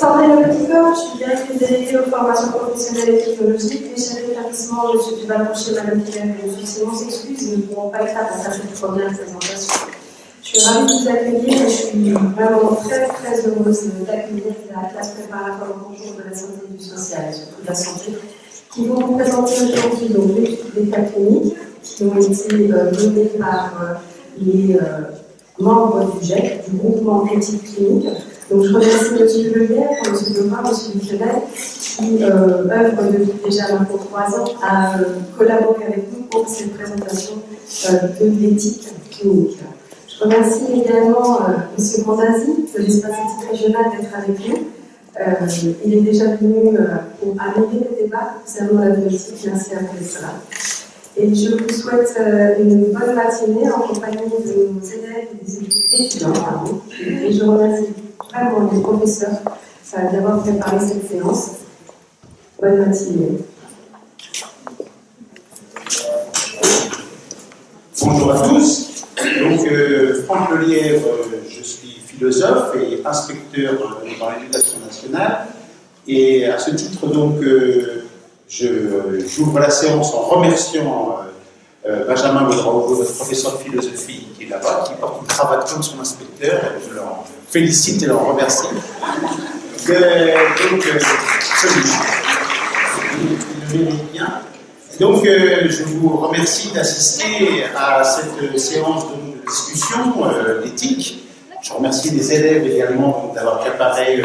Sandrine Petit-Corps, je suis directrice déléguée aux formations professionnelles et technologiques. Les chefs d'établissement, M. Duval-Rocher, Mme Pierre et M. Simon s'excusent, ils ne pourront pas être là pour faire cette première présentation. Je suis ravie de vous accueillir et je suis vraiment très heureuse d'accueillir la classe préparatoire au concours de la santé et du social, et surtout de la santé, qui vont vous présenter aujourd'hui donc des cas cliniques qui ont été donnés par les membres du GEC, du groupement éthique clinique. Donc je remercie M. Leguerre, M. Lebrun, M. Michelet, qui œuvrent depuis déjà maintenant 3 ans à collaborer avec nous pour cette présentation de l'éthique clinique. Je remercie également M. Grandazzi de l'espace éthique régional d'être avec nous. Il est déjà venu pour améliorer le débat concernant la bioéthique. Merci à vous d'être là. Et je vous souhaite une bonne matinée en compagnie de nos élèves et des étudiants. Et je remercie vraiment les professeurs d'avoir préparé cette séance. Bonne matinée. Bonjour à tous. Donc, Franck Lelièvre, je suis philosophe et inspecteur dans l'éducation nationale. Et à ce titre, donc, j'ouvre la séance en remerciant Benjamin Ledraogo, notre professeur de philosophie qui est là-bas, qui porte une cravate comme son inspecteur. Je leur félicite et leur remercie. Donc, il le mérite bien. Donc, je vous remercie d'assister à cette séance de discussion d'éthique. Je remercie les élèves également d'avoir préparé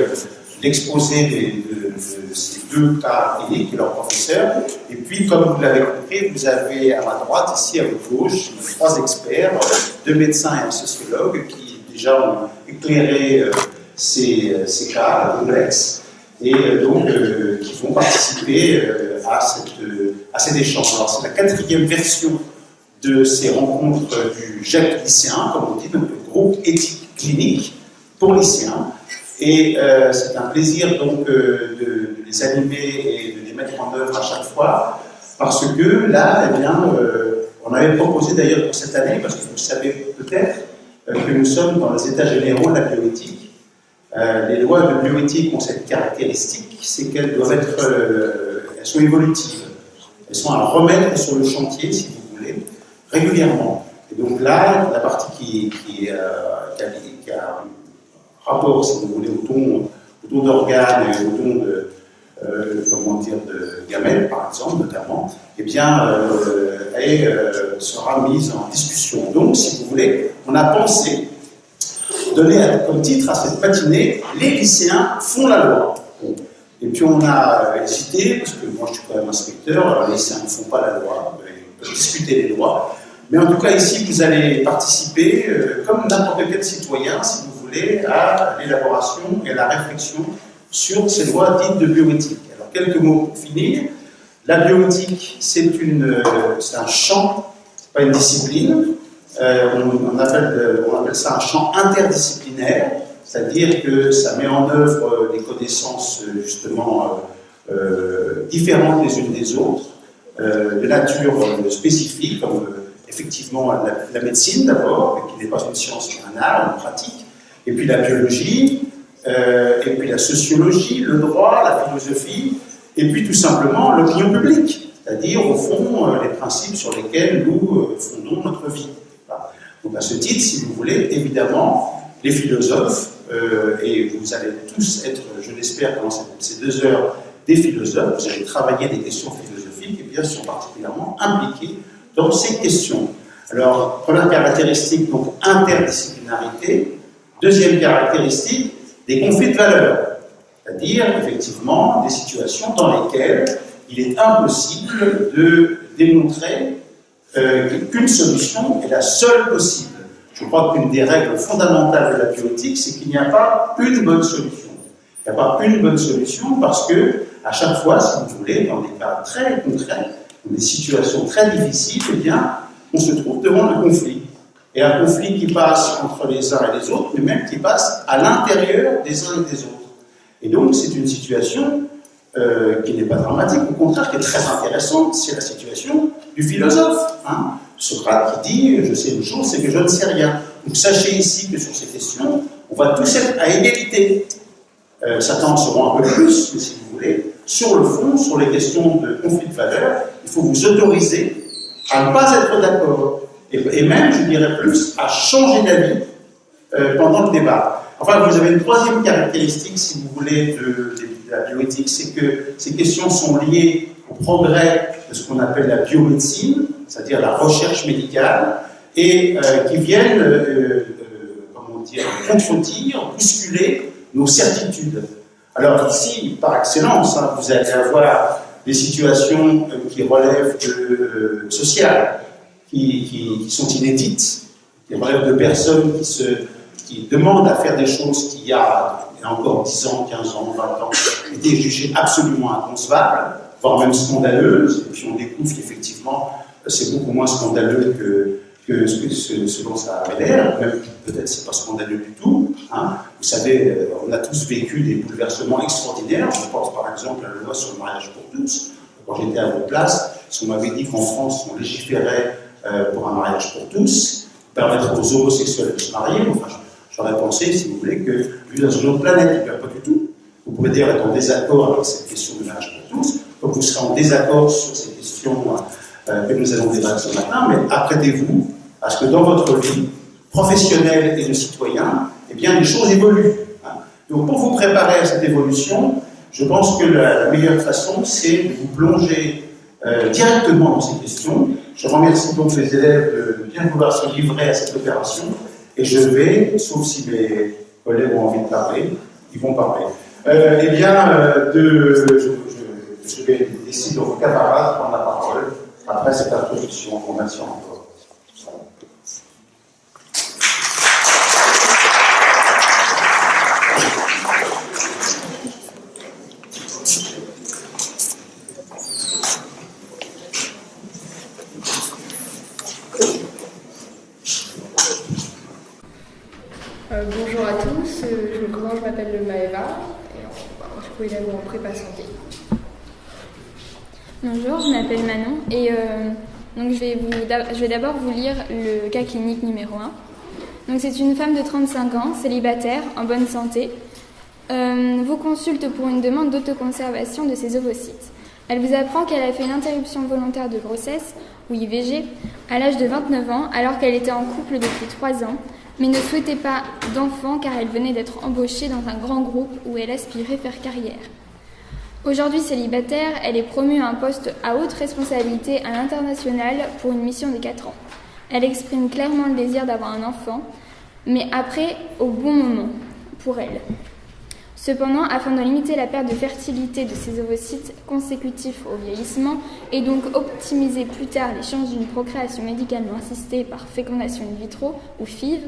l'exposé de ces 2 cas cliniques et leurs professeurs. Et puis, comme vous l'avez compris, vous avez à ma droite, ici à votre gauche, 3 experts, 2 médecins et un sociologue qui déjà ont éclairé ces cas complexes et donc qui vont participer à cet échange. Alors, c'est la 4e version de ces rencontres du GEC lycéen, comme on dit, donc le groupe éthique clinique pour lycéens. Et c'est un plaisir donc de les animer et de les mettre en œuvre à chaque fois, parce que là, eh bien, on avait proposé d'ailleurs pour cette année, parce que vous savez peut-être que nous sommes dans les états généraux de la bioéthique. Les lois de bioéthique ont cette caractéristique, c'est qu'elles doivent être, elles sont évolutives. Elles sont à remettre sur le chantier, si vous voulez, régulièrement. Et donc là, la partie qui a rapport, si vous voulez, au don d'organes et au don de gamètes, par exemple, notamment, eh bien, sera mise en discussion. Donc, si vous voulez, on a pensé donner comme titre à cette matinée « Les lycéens font la loi ». Et puis on a hésité, parce que moi je suis quand même inspecteur, alors les lycéens ne font pas la loi, ils peuvent discuter des lois. Mais en tout cas, ici, vous allez participer, comme n'importe quel citoyen, si vous voulez, à l'élaboration et à la réflexion sur ces lois dites de bioéthique. Alors, quelques mots pour finir. La bioéthique, c'est un champ, c'est pas une discipline. On appelle ça un champ interdisciplinaire, c'est-à-dire que ça met en œuvre des connaissances, justement, différentes les unes des autres, de nature spécifique, comme effectivement la médecine d'abord, qui n'est pas une science, mais un art, une pratique, et puis la biologie, et puis la sociologie, le droit, la philosophie, et puis tout simplement l'opinion publique, c'est-à-dire au fond les principes sur lesquels nous fondons notre vie. Voilà. Donc à ce titre, si vous voulez, évidemment, les philosophes, et vous allez tous être, je l'espère, pendant ces 2 heures, des philosophes, vous allez travailler des questions philosophiques, et bien sont particulièrement impliqués dans ces questions. Alors, première caractéristique, donc interdisciplinarité. Deuxième caractéristique, des conflits de valeurs. C'est-à-dire, effectivement, des situations dans lesquelles il est impossible de démontrer qu'une solution est la seule possible. Je crois qu'une des règles fondamentales de la bioéthique, c'est qu'il n'y a pas une bonne solution. Il n'y a pas une bonne solution parce que, à chaque fois, si vous voulez, dans des cas très concrets, dans des situations très difficiles, eh bien, on se trouve devant un conflit. Et un conflit qui passe entre les uns et les autres, mais même qui passe à l'intérieur des uns et des autres. Et donc, c'est une situation qui n'est pas dramatique, au contraire, qui est très intéressante. C'est la situation du philosophe. Hein. Socrate qui dit « je sais une chose, c'est que je ne sais rien ». Donc, sachez ici que sur ces questions, on va tous être à égalité. certains en sauront un peu plus, mais si vous voulez, sur le fond, sur les questions de conflit de valeurs, il faut vous autoriser à ne pas être d'accord, et même, je dirais plus, à changer d'avis pendant le débat. Enfin, vous avez une troisième caractéristique, si vous voulez, de la bioéthique, c'est que ces questions sont liées au progrès de ce qu'on appelle la biomédecine, c'est-à-dire la recherche médicale, et qui viennent, comment dire, contredire, bousculer nos certitudes. Alors ici, par excellence, hein, vous allez avoir des situations qui relèvent de sociales, qui sont inédites, qui relèvent de personnes qui demandent à faire des choses qui, il y a encore 10 ans, 15 ans, 20 ans, étaient jugées absolument inconcevables, voire même scandaleuses, et puis on découvre qu'effectivement, c'est beaucoup moins scandaleux que ce dont ça avait l'air, même peut-être c'est pas scandaleux du tout. Hein. Vous savez, on a tous vécu des bouleversements extraordinaires. Je pense par exemple à la loi sur le mariage pour tous. Quand j'étais à votre place, si on m'avait dit qu'en France on légiférait pour un mariage pour tous, permettre aux homosexuels de se marier, enfin, j'aurais pensé, si vous voulez, que vu dans une autre planète, il n'y a pas du tout. Vous pouvez dire être en désaccord avec cette question du mariage pour tous, comme vous serez en désaccord sur ces questions que nous allons débattre ce matin, mais apprêtez-vous à ce que dans votre vie professionnelle et de citoyen, eh bien, les choses évoluent. Hein. Donc, pour vous préparer à cette évolution, je pense que la meilleure façon, c'est de vous plonger directement dans ces questions. Je remercie donc les élèves de bien vouloir se livrer à cette opération, et je vais, sauf si mes collègues ont envie de parler, ils vont parler. Eh bien, je vais laisser vos camarades prendre la parole après cette introduction. Je vous remercie encore. Bonjour à tous, je me présente, je m'appelle Maëva et je suis élève en prépa santé. Bonjour, je m'appelle Manon et donc je vais d'abord vous lire le cas clinique numéro 1. Donc c'est une femme de 35 ans, célibataire, en bonne santé, vous consulte pour une demande d'autoconservation de ses ovocytes. Elle vous apprend qu'elle a fait une interruption volontaire de grossesse, ou IVG, à l'âge de 29 ans alors qu'elle était en couple depuis 3 ans, mais ne souhaitait pas d'enfant car elle venait d'être embauchée dans un grand groupe où elle aspirait faire carrière. Aujourd'hui célibataire, elle est promue à un poste à haute responsabilité à l'international pour une mission de 4 ans. Elle exprime clairement le désir d'avoir un enfant, mais après, au bon moment, pour elle. Cependant, afin de limiter la perte de fertilité de ses ovocytes consécutifs au vieillissement et donc optimiser plus tard les chances d'une procréation médicalement assistée par fécondation in vitro ou FIV,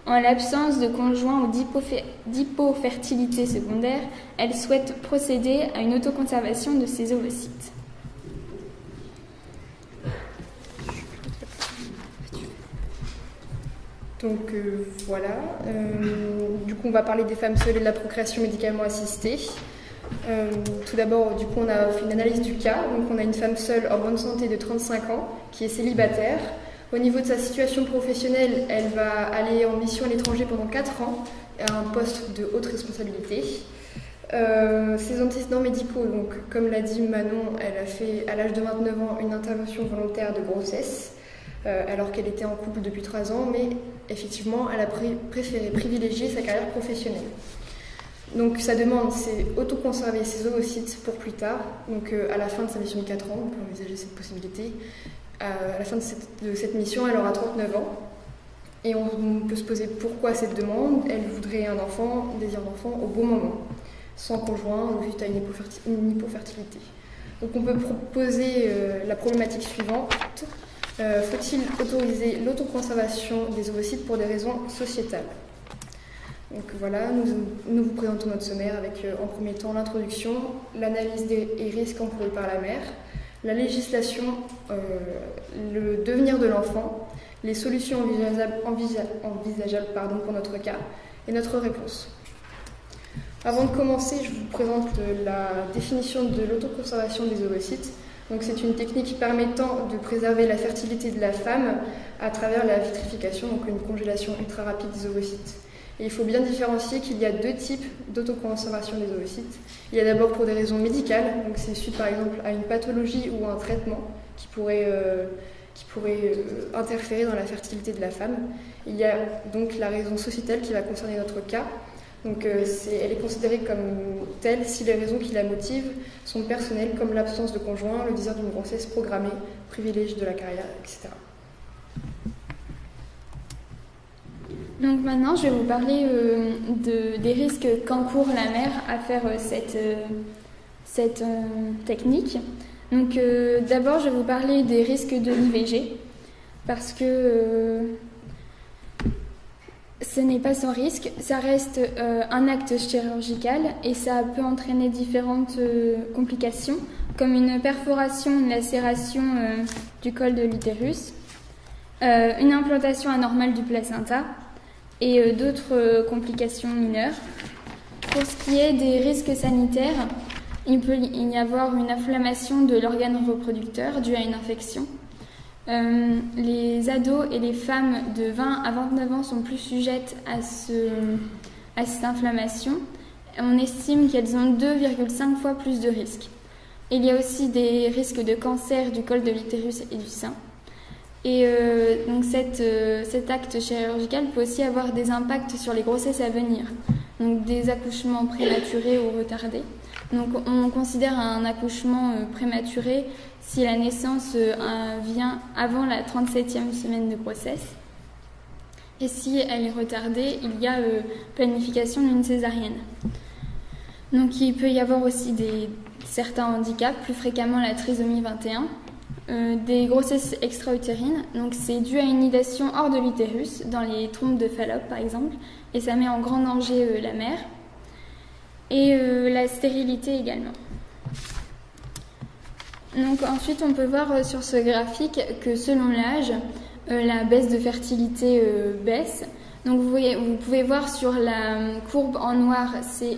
en l'absence de conjoint ou d'hypofertilité secondaire, elle souhaite procéder à une autoconservation de ses ovocytes. Donc voilà, du coup on va parler des femmes seules et de la procréation médicalement assistée. Tout d'abord, du coup on a fait une analyse du cas, donc on a une femme seule en bonne santé de 35 ans qui est célibataire. Au niveau de sa situation professionnelle, elle va aller en mission à l'étranger pendant 4 ans à un poste de haute responsabilité. Ses antécédents médicaux, donc comme l'a dit Manon, elle a fait à l'âge de 29 ans une intervention volontaire de grossesse. Alors qu'elle était en couple depuis 3 ans, mais effectivement, elle a préféré privilégier sa carrière professionnelle. Donc sa demande, c'est autoconserver ses ovocytes pour plus tard. Donc à la fin de sa mission de 4 ans, on peut envisager cette possibilité. À la fin de cette mission, elle aura 39 ans. Et on peut se poser pourquoi cette demande. Elle voudrait un enfant, un désir d'enfant au bon moment, sans conjoint ou juste à une hypofertilité. Donc on peut proposer la problématique suivante. Faut-il autoriser l'autoconservation des ovocytes pour des raisons sociétales? Donc voilà, nous vous présentons notre sommaire avec en premier temps l'introduction, l'analyse des risques encourus par la mère, la législation, le devenir de l'enfant, les solutions envisageables pour notre cas et notre réponse. Avant de commencer, je vous présente la définition de l'autoconservation des ovocytes. Donc c'est une technique permettant de préserver la fertilité de la femme à travers la vitrification, donc une congélation ultra rapide des ovocytes. Et il faut bien différencier qu'il y a 2 types d'autoconservation des ovocytes. Il y a d'abord pour des raisons médicales, donc c'est suite par exemple à une pathologie ou à un traitement qui pourrait interférer dans la fertilité de la femme. Il y a donc la raison sociétale qui va concerner notre cas. Donc elle est considérée comme telle si les raisons qui la motivent sont personnelles, comme l'absence de conjoint, le désir d'une grossesse programmée, privilège de la carrière, etc. Donc maintenant, je vais vous parler des risques qu'encourt la mère à faire cette technique. Donc d'abord, je vais vous parler des risques de l'IVG, parce que ce n'est pas sans risque, ça reste un acte chirurgical et ça peut entraîner différentes complications, comme une perforation, une lacération du col de l'utérus, une implantation anormale du placenta et d'autres complications mineures. Pour ce qui est des risques sanitaires, il peut y avoir une inflammation de l'organe reproducteur due à une infection. Les ados et les femmes de 20 à 29 ans sont plus sujettes à cette inflammation. On estime qu'elles ont 2,5 fois plus de risques. Il y a aussi des risques de cancer du col de l'utérus et du sein. Et donc cet acte chirurgical peut aussi avoir des impacts sur les grossesses à venir, donc des accouchements prématurés ou retardés. Donc on considère un accouchement prématuré si la naissance vient avant la 37e semaine de grossesse. Et si elle est retardée, il y a planification d'une césarienne. Donc il peut y avoir aussi certains handicaps, plus fréquemment la trisomie 21, des grossesses extra-utérines. Donc c'est dû à une nidation hors de l'utérus, dans les trompes de Fallope par exemple, et ça met en grand danger la mère. Et la stérilité également. Donc ensuite on peut voir sur ce graphique que selon l'âge, la baisse de fertilité baisse. Donc vous pouvez voir sur la courbe en noir, c'est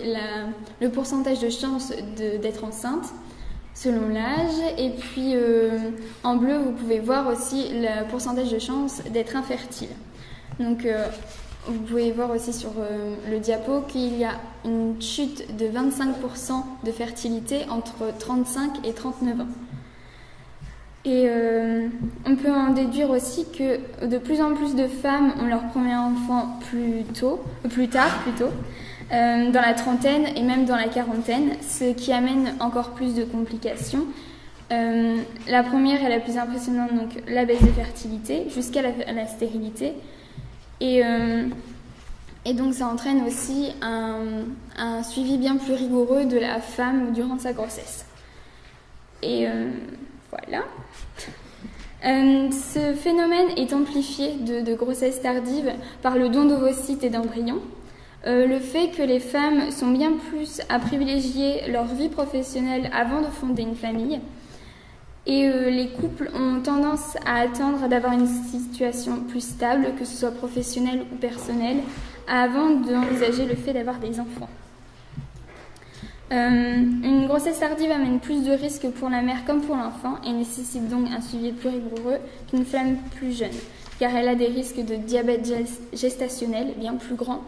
le pourcentage de chance d'être enceinte selon l'âge. Et puis en bleu, vous pouvez voir aussi le pourcentage de chance d'être infertile. Donc vous pouvez voir aussi sur le diapo qu'il y a une chute de 25% de fertilité entre 35 et 39 ans. Et on peut en déduire aussi que de plus en plus de femmes ont leur premier enfant plus tard, dans la trentaine et même dans la quarantaine, ce qui amène encore plus de complications. La première est la plus impressionnante, donc la baisse de fertilité jusqu'à la stérilité. Et donc ça entraîne aussi un suivi bien plus rigoureux de la femme durant sa grossesse. Et voilà. Ce phénomène est amplifié de grossesse tardive par le don d'ovocytes et d'embryons. Le fait que les femmes sont bien plus à privilégier leur vie professionnelle avant de fonder une famille. Et les couples ont tendance à attendre d'avoir une situation plus stable, que ce soit professionnelle ou personnelle, avant d'envisager le fait d'avoir des enfants. Une grossesse tardive amène plus de risques pour la mère comme pour l'enfant et nécessite donc un suivi plus rigoureux qu'une femme plus jeune, car elle a des risques de diabète gestationnel bien plus grands,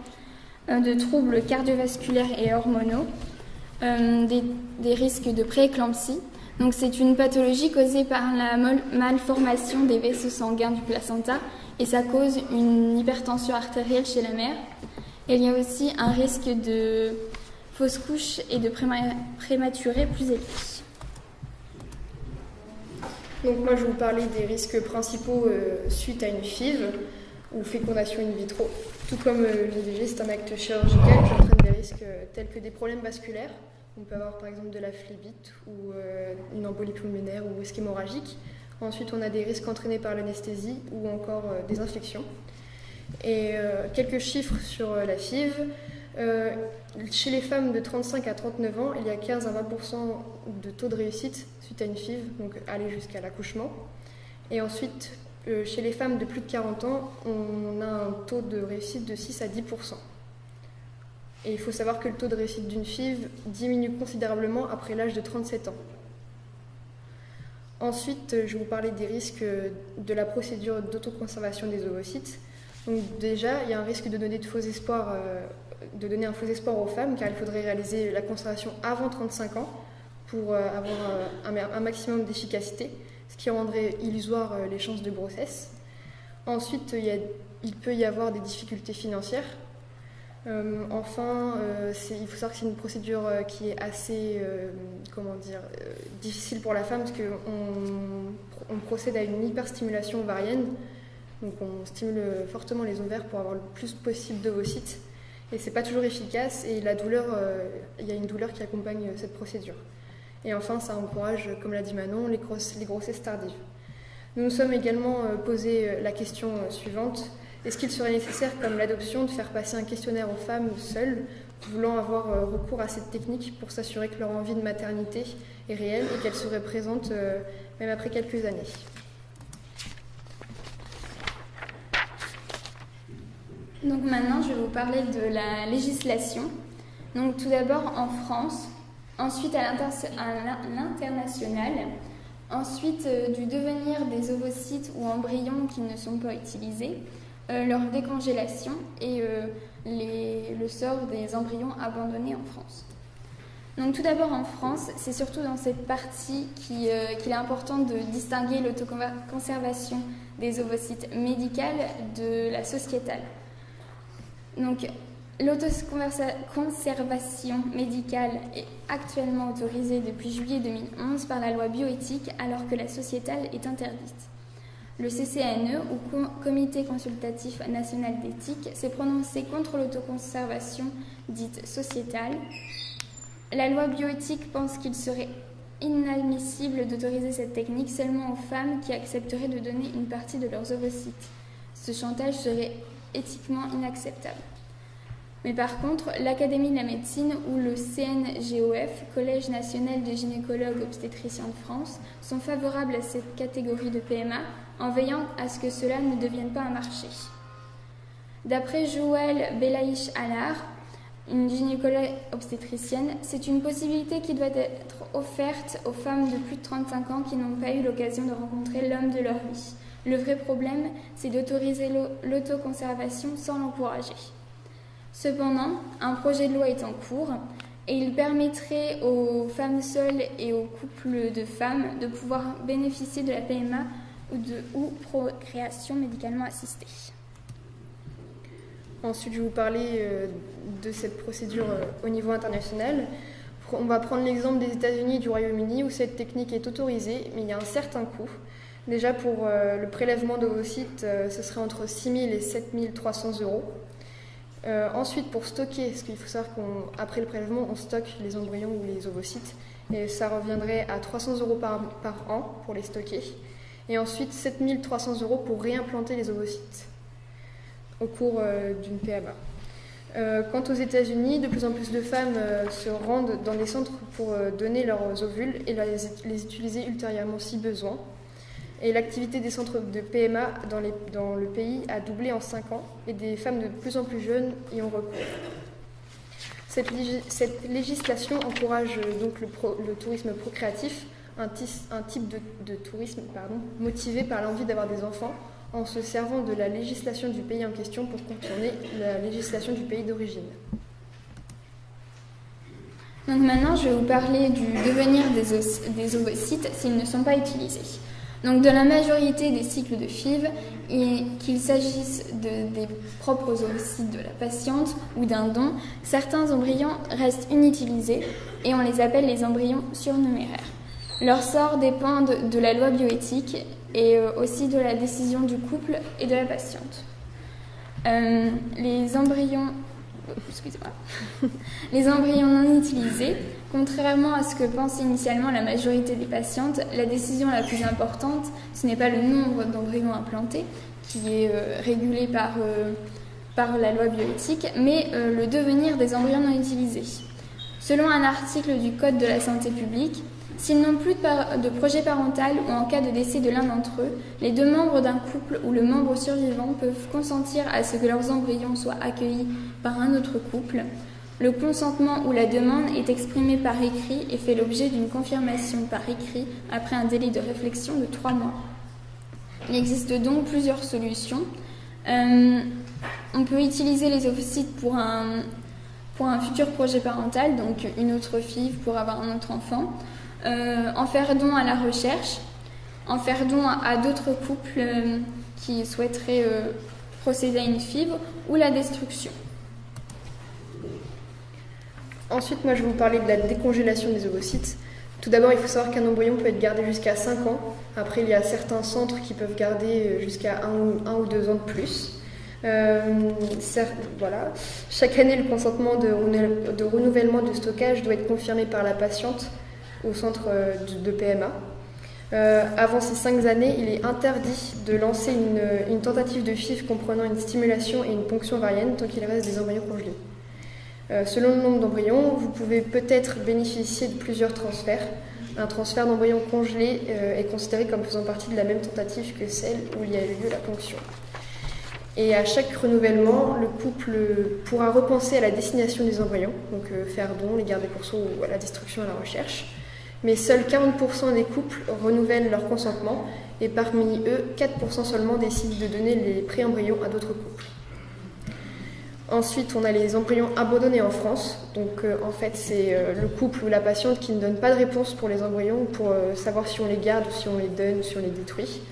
de troubles cardiovasculaires et hormonaux, des risques de prééclampsie. Donc c'est une pathologie causée par la malformation des vaisseaux sanguins du placenta et ça cause une hypertension artérielle chez la mère. Et il y a aussi un risque de fausse couche et de prématuré plus élevé. Donc moi je vais vous parler des risques principaux suite à une FIV ou fécondation in vitro. Tout comme l'IVG, c'est un acte chirurgical qui entraîne des risques tels que des problèmes vasculaires. On peut avoir par exemple de la phlébite ou une embolie pulmonaire ou hémorragique. Ensuite, on a des risques entraînés par l'anesthésie ou encore des infections. Et quelques chiffres sur la FIV. Chez les femmes de 35 à 39 ans, il y a 15 à 20% de taux de réussite suite à une FIV, donc aller jusqu'à l'accouchement. Et ensuite, chez les femmes de plus de 40 ans, on a un taux de réussite de 6 à 10%. Et il faut savoir que le taux de réussite d'une FIV diminue considérablement après l'âge de 37 ans. Ensuite, je vais vous parler des risques de la procédure d'autoconservation des ovocytes. Donc déjà, il y a un risque de donner un faux espoir aux femmes, car il faudrait réaliser la conservation avant 35 ans pour avoir un maximum d'efficacité, ce qui rendrait illusoire les chances de grossesse. Ensuite, il peut y avoir des difficultés financières. Enfin, il faut savoir que c'est une procédure qui est assez difficile pour la femme, parce qu'on procède à une hyperstimulation ovarienne. Donc on stimule fortement les ovaires pour avoir le plus possible d'ovocytes. Et c'est pas toujours efficace, et il y a une douleur qui accompagne cette procédure. Et enfin, ça encourage, comme l'a dit Manon, les grossesses tardives. Nous nous sommes également posé la question suivante. Est-ce qu'il serait nécessaire, comme l'adoption, de faire passer un questionnaire aux femmes seules voulant avoir recours à cette technique pour s'assurer que leur envie de maternité est réelle et qu'elle serait présente même après quelques années? Donc maintenant, je vais vous parler de la législation. Donc tout d'abord en France, ensuite à l'international, ensuite du devenir des ovocytes ou embryons qui ne sont pas utilisés, leur décongélation et le sort des embryons abandonnés en France. Donc tout d'abord en France, c'est surtout dans cette partie qu'il est important de distinguer l'autoconservation des ovocytes médicales de la sociétale. Donc l'autoconservation médicale est actuellement autorisée depuis juillet 2011 par la loi bioéthique, alors que la sociétale est interdite. Le CCNE, ou Comité consultatif national d'éthique, s'est prononcé contre l'autoconservation dite sociétale. La loi bioéthique pense qu'il serait inadmissible d'autoriser cette technique seulement aux femmes qui accepteraient de donner une partie de leurs ovocytes. Ce chantage serait éthiquement inacceptable. Mais par contre, l'Académie de la médecine ou le CNGOF, Collège national des gynécologues obstétriciens de France, sont favorables à cette catégorie de PMA en veillant à ce que cela ne devienne pas un marché. D'après Joëlle Belaïch-Allard, une gynécologue obstétricienne, c'est une possibilité qui doit être offerte aux femmes de plus de 35 ans qui n'ont pas eu l'occasion de rencontrer l'homme de leur vie. Le vrai problème, c'est d'autoriser l'autoconservation sans l'encourager. Cependant, un projet de loi est en cours et il permettrait aux femmes seules et aux couples de femmes de pouvoir bénéficier de la PMA ou procréation médicalement assistée. Ensuite, je vais vous parler de cette procédure au niveau international. On va prendre l'exemple des États-Unis et du Royaume-Uni où cette technique est autorisée, mais il y a un certain coût. Déjà, pour le prélèvement d'ovocytes, ce serait entre 6 000 et 7 300 euros. Ensuite, pour stocker, parce qu'il faut savoir qu'après le prélèvement, on stocke les embryons ou les ovocytes, et ça reviendrait à 300 euros par an pour les stocker. Et ensuite, 7 300 euros pour réimplanter les ovocytes au cours d'une PMA. Quant aux États-Unis, de plus en plus de femmes se rendent dans des centres pour donner leurs ovules et les utiliser ultérieurement si besoin. Et l'activité des centres de PMA dans le pays a doublé en 5 ans et des femmes de plus en plus jeunes y ont recours. Cette législation encourage donc le tourisme procréatif, un type de tourisme motivé par l'envie d'avoir des enfants, en se servant de la législation du pays en question pour contourner la législation du pays d'origine. Donc maintenant, je vais vous parler du devenir des ovocytes s'ils ne sont pas utilisés. Donc de la majorité des cycles de FIV, qu'il s'agisse des propres ovocytes de la patiente ou d'un don, certains embryons restent inutilisés et on les appelle les embryons surnuméraires. Leur sort dépend de la loi bioéthique et aussi de la décision du couple et de la patiente. Les embryons non utilisés, contrairement à ce que pense initialement la majorité des patientes, la décision la plus importante, ce n'est pas le nombre d'embryons implantés, qui est régulé par la loi bioéthique, mais le devenir des embryons non utilisés. Selon un article du Code de la santé publique, s'ils n'ont plus de projet parental ou en cas de décès de l'un d'entre eux, les deux membres d'un couple ou le membre survivant peuvent consentir à ce que leurs embryons soient accueillis par un autre couple. Le consentement ou la demande est exprimé par écrit et fait l'objet d'une confirmation par écrit après un délai de réflexion de 3 mois. Il existe donc plusieurs solutions. On peut utiliser les ovocytes pour un futur projet parental, donc une autre FIV pour avoir un autre enfant, en faire don à la recherche, en faire don à d'autres couples qui souhaiteraient procéder à une FIV, ou la destruction. Ensuite, moi je vais vous parler de la décongélation des ovocytes. Tout d'abord, il faut savoir qu'un embryon peut être gardé jusqu'à 5 ans. Après, il y a certains centres qui peuvent garder jusqu'à 1 ou 2 ans de plus. Voilà. Chaque année, le consentement de renouvellement de stockage doit être confirmé par la patiente au centre de PMA. Avant ces 5 années, il est interdit de lancer une tentative de FIV comprenant une stimulation et une ponction ovarienne tant qu'il reste des embryons congelés. Selon le nombre d'embryons, vous pouvez peut-être bénéficier de plusieurs transferts. Un transfert d'embryons congelés est considéré comme faisant partie de la même tentative que celle où il y a eu lieu la ponction. Et à chaque renouvellement, le couple pourra repenser à la destination des embryons, donc faire don, les garder pour soi ou à la destruction à la recherche. Mais seuls 40% des couples renouvellent leur consentement et parmi eux, 4% seulement décident de donner les pré-embryons à d'autres couples. Ensuite, on a les embryons abandonnés en France. Donc, en fait, c'est le couple ou la patiente qui ne donne pas de réponse pour les embryons pour savoir si on les garde ou si on les donne ou si on les détruit.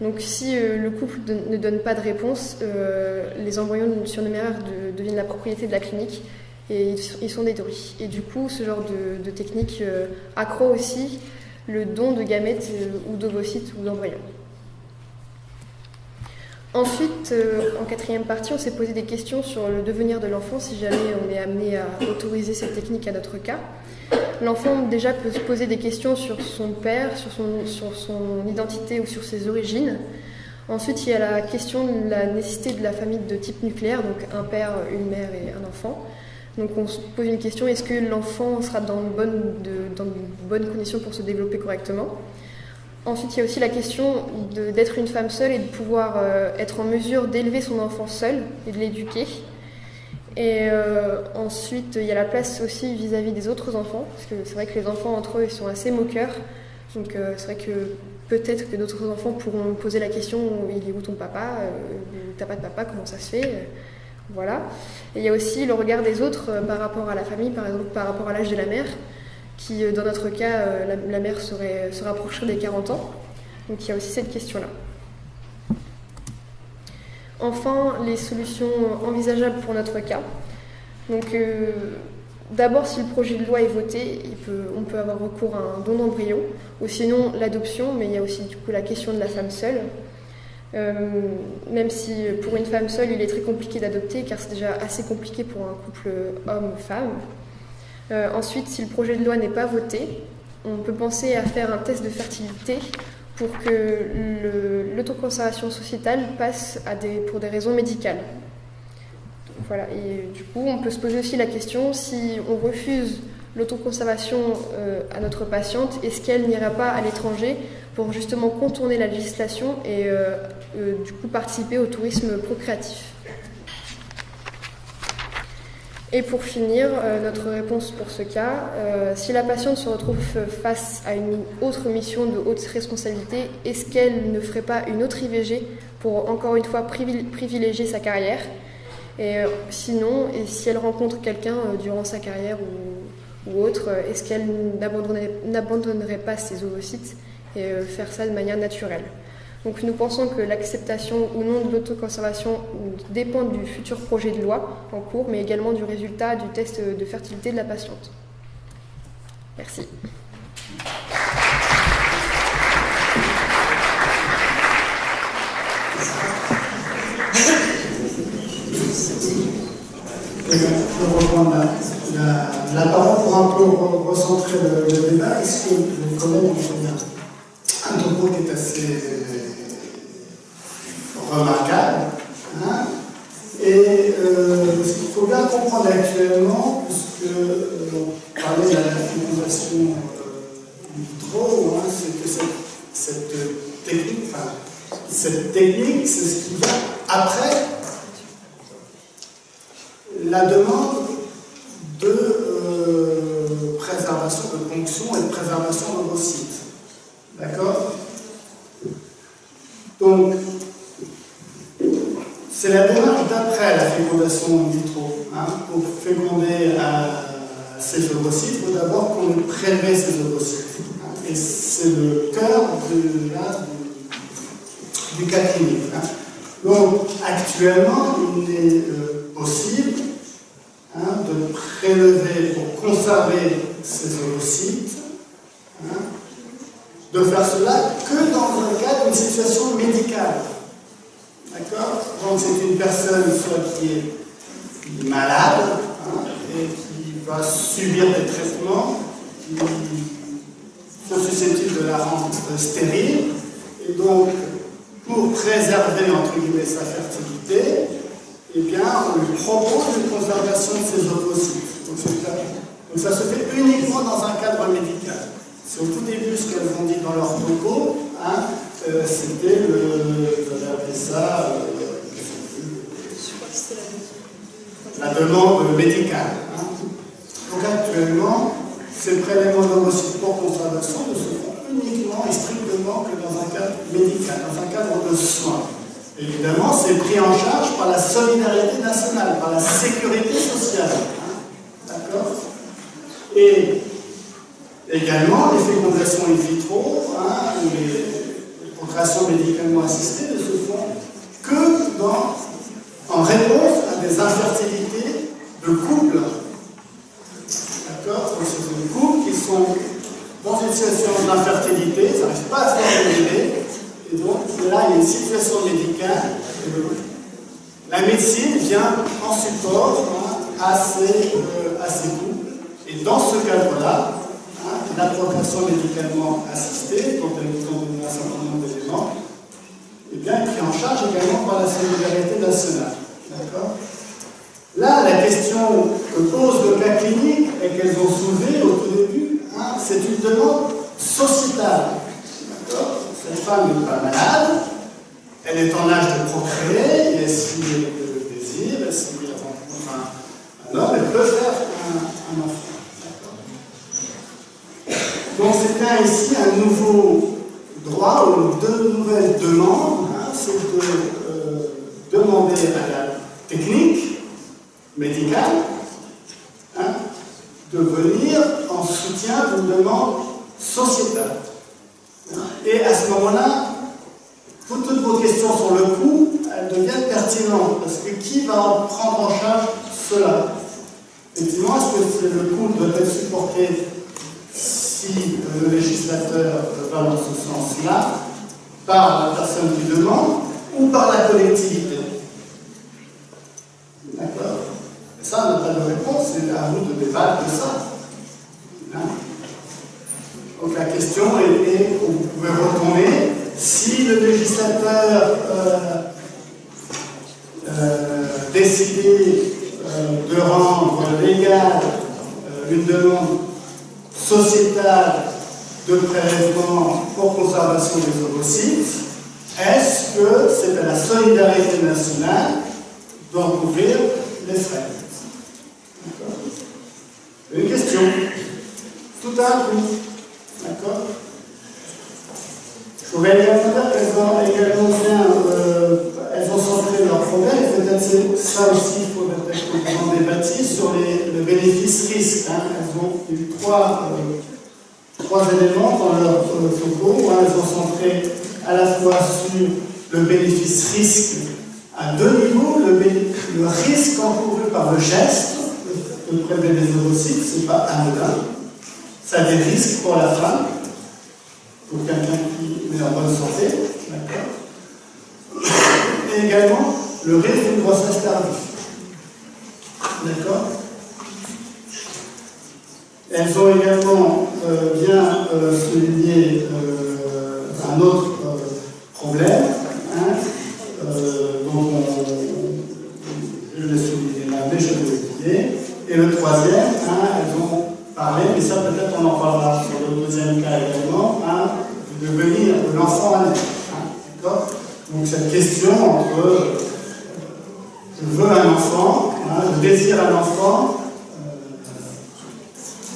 Donc, si le couple ne donne pas de réponse, les embryons surnuméraires deviennent la propriété de la clinique et ils sont détruits. Et du coup, ce genre de technique accroît aussi le don de gamètes ou d'ovocytes ou d'embryons. Ensuite, en 4e partie, on s'est posé des questions sur le devenir de l'enfant si jamais on est amené à autoriser cette technique à notre cas. L'enfant déjà peut se poser des questions sur son père, sur son identité ou sur ses origines. Ensuite, il y a la question de la nécessité de la famille de type nucléaire, donc un père, une mère et un enfant. Donc on se pose une question, est-ce que l'enfant sera dans de bonnes conditions pour se développer correctement ? Ensuite, il y a aussi la question d'être une femme seule et de pouvoir être en mesure d'élever son enfant seul et de l'éduquer. Et ensuite, il y a la place aussi vis-à-vis des autres enfants, parce que c'est vrai que les enfants entre eux, ils sont assez moqueurs. Donc c'est vrai que peut-être que d'autres enfants pourront poser la question, il est où ton papa ? T'as pas de papa, comment ça se fait ? Voilà. Et il y a aussi le regard des autres par rapport à la famille, par exemple par rapport à l'âge de la mère, qui dans notre cas, la mère se rapprocherait des 40 ans. Donc il y a aussi cette question-là. Enfin, les solutions envisageables pour notre cas. Donc d'abord, si le projet de loi est voté, on peut avoir recours à un don d'embryon, ou sinon l'adoption, mais il y a aussi du coup la question de la femme seule. Même si pour une femme seule, il est très compliqué d'adopter, car c'est déjà assez compliqué pour un couple homme-femme. Ensuite, si le projet de loi n'est pas voté, on peut penser à faire un test de fertilité pour que l'autoconservation sociétale passe pour des raisons médicales. Voilà. Et du coup, on peut se poser aussi la question, si on refuse l'autoconservation à notre patiente, est-ce qu'elle n'ira pas à l'étranger pour justement contourner la législation et du coup participer au tourisme procréatif. Et pour finir, notre réponse pour ce cas, si la patiente se retrouve face à une autre mission de haute responsabilité, est-ce qu'elle ne ferait pas une autre IVG pour encore une fois privilégier sa carrière ? Et sinon, et si elle rencontre quelqu'un durant sa carrière ou autre, est-ce qu'elle n'abandonnerait pas ses ovocytes et faire ça de manière naturelle ? Donc nous pensons que l'acceptation ou non de l'autoconservation dépend du futur projet de loi en cours, mais également du résultat du test de fertilité de la patiente. Merci. Je reprends la parole pour un peu recentrer le débat, parce que le collègue a un propos qui est assez remarquable. Hein, et ce qu'il faut bien comprendre actuellement, puisque on parlait de la fécondation in vitro, hein, c'est que cette technique, c'est ce qui vient après la demande de préservation, de ponction et de préservation d'ovocytes. D'accord ? Donc, c'est la démarche d'après fécondation in vitro. Hein. Pour féconder ces ovocytes, il faut d'abord qu'on prélève ces ovocytes. Hein. Et c'est le cœur du cas clinique. Hein. Donc, actuellement, il est possible de prélever pour conserver ces ovocytes, de faire cela que dans le cadre d'une situation médicale. D'accord? Donc c'est une personne soit qui est malade et qui va subir des traitements qui sont susceptibles de la rendre stérile. Et donc, pour préserver entre guillemets sa fertilité, eh bien, on lui propose une conservation de ses ovocytes. Donc ça se fait uniquement dans un cadre médical. C'est au tout début ce qu'elles ont dit dans leur topo, c'était j'avais appelé ça la demande médicale. Hein. Donc actuellement, ces prélèvements d'ovocytes pour conservation ne se font uniquement et strictement que dans un cadre médical, dans un cadre de soins. Évidemment, c'est pris en charge par la solidarité nationale, par la sécurité sociale. Hein. D'accord? Et également, les fécondations in vitro, ou les procréations médicalement assistées ne se font que en réponse à des infertilités de couple. D'accord? Donc, ce sont des couples qui sont dans une situation d'infertilité, ça n'arrive pas à se faire de bébé, et donc là, il y a une situation médicale. La médecine vient en support à ces couples, et dans ce cadre-là, la procréation médicalement assistée, dont elle nous donne un certain nombre d'éléments, eh bien, est prise en charge également par la solidarité nationale. D'accord? Là, la question que pose le cas clinique et qu'elles ont soulevée au tout début, c'est une demande sociétale. D'accord? Cette femme n'est pas malade, elle est en âge de procréer, et si elle le désire, si elle rencontre un homme, elle peut faire un enfant. Donc c'est bien ici un nouveau droit ou deux nouvelles demandes. C'est de demander à la technique médicale de venir en soutien d'une demande sociétale. Et à ce moment-là, toutes vos questions sur le coût, elles deviennent pertinentes. Parce que qui va en prendre en charge cela? Effectivement, est-ce que le coût doit être supporté si le législateur va dans ce sens-là, par la personne qui demande ou par la collectivité? D'accord? Ça, on n'a pas de réponse, c'est à vous de débattre de ça. Donc la question est, vous pouvez retourner, si le législateur décidait de rendre légale une demande sociétale de prélèvement pour conservation des ovocytes, est-ce que c'est à la solidarité nationale d'en couvrir les frais? Une question. Tout a un coût. D'accord? Je voudrais également dire qu'elles ont également bien, elles ont centré leur problème, et peut-être c'est ça aussi, il faudrait peut-être que vous en débattiez, sur le bénéfice-risque. Elles ont eu trois éléments dans leur topo. Elles ont centré à la fois sur le bénéfice-risque à deux niveaux, le risque encouru par le geste de prélever des ovocytes, ce n'est pas anodin. Ça a des risques pour la femme, pour quelqu'un qui est en bonne santé, d'accord. Et également le risque d'une grossesse tardive, d'accord. Elles ont également bien souligné un autre problème, dont je l'ai souligné là, mais je l'ai oublié. Et le troisième, elles ont parlé, mais ça peut-être on en parlera sur le deuxième cas également, de venir de l'enfant à naître. D'accord? Donc cette question entre je veux un enfant, je désire un enfant,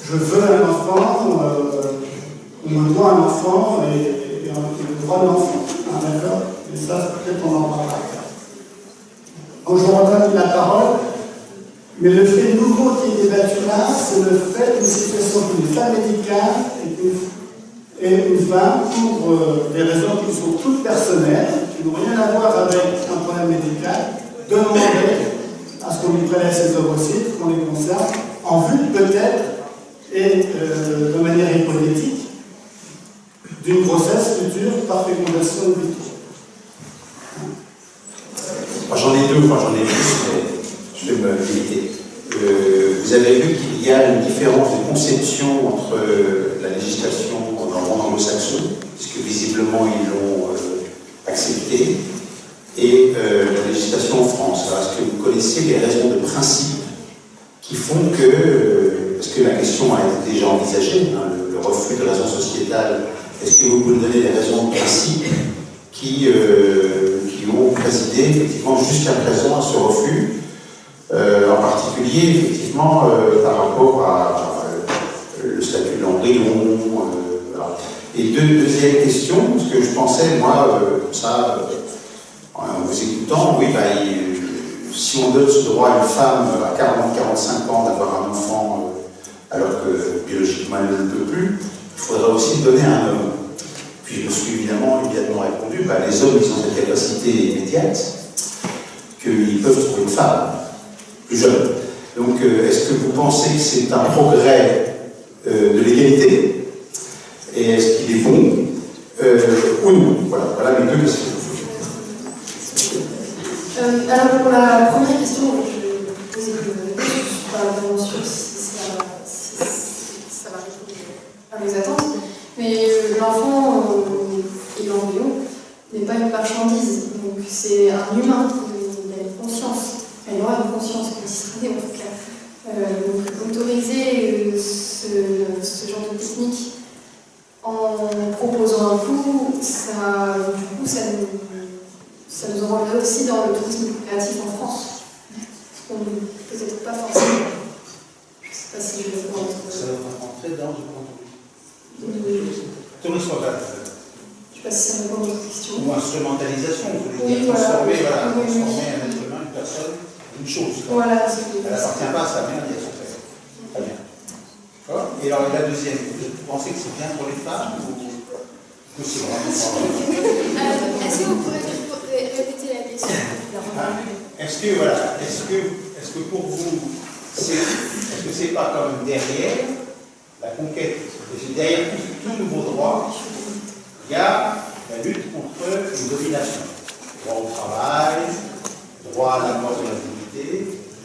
je veux un enfant, on me doit un enfant et le droit de l'enfant. D'accord? Et ça, peut-être on en parlera. Donc je vous redonne la parole. Mais le fait nouveau qui est débattu là, c'est le fait d'une situation d'une femme médicale et une femme, pour des raisons qui sont toutes personnelles, qui n'ont rien à voir avec un problème médical, demander à ce qu'on lui prélève ses ovocytes, qu'on les conserve, en vue peut-être, et de manière hypothétique, d'une grossesse future par fécondation in vitro. J'en ai deux, j'en ai plus, mais je vais me limiter. Vous avez vu qu'il y a une différence de conception entre la législation dans le monde anglo-saxon, puisque visiblement ils l'ont accepté, et la législation en France. Alors, est-ce que vous connaissez les raisons de principe qui font que, parce que la question a été déjà envisagée, hein, le refus de raison sociétale, est-ce que vous pouvez me donner les raisons de principe qui ont présidé effectivement jusqu'à présent à ce refus, en particulier effectivement par rapport à le statut de l'embryon. Voilà. Et deuxième question, parce que je pensais, moi, en vous écoutant, oui, si on donne ce droit à une femme à 40-45 ans d'avoir un enfant alors que biologiquement elle ne le peut plus, il faudrait aussi le donner à un homme. Puis je me suis immédiatement répondu, les hommes, ils ont cette capacité immédiate qu'ils peuvent trouver une femme plus jeune. Donc, est-ce que vous pensez que c'est un progrès de l'égalité? Et est-ce qu'il est bon ou non? Voilà mes deux questions. Alors, pour la première question, je vais vous poser pas sûr si ça va répondre à vos attentes. Mais l'enfant et l'embryon n'est pas une marchandise, donc c'est un humain, il a une conscience, il aura une conscience, comme il sera né en tout cas. Donc autoriser ce genre de technique en proposant un coût, ça nous envoie aussi dans le tourisme créatif en France, ce qu'on peut-être pas forcément. Je ne sais pas si je vais pouvoir ça va rentrer dans le tourisme local. Je ne sais pas si ça répond à votre question. Ou instrumentalisation, vous voulez Oui, dire transformer, transformer un être humain, une personne, une chose. Voilà, elle n'appartient pas à sa mère ni à son père. Très bien. D'accord. Et alors la deuxième, vous pensez que c'est bien pour les femmes ou que c'est vraiment Est-ce que vous pourrez répéter la question? Est-ce que pour vous, est-ce que c'est pas comme derrière la conquête, derrière tout nouveau droit, il y a la lutte contre une domination. Droit au travail, droit à la mort de l'indignité,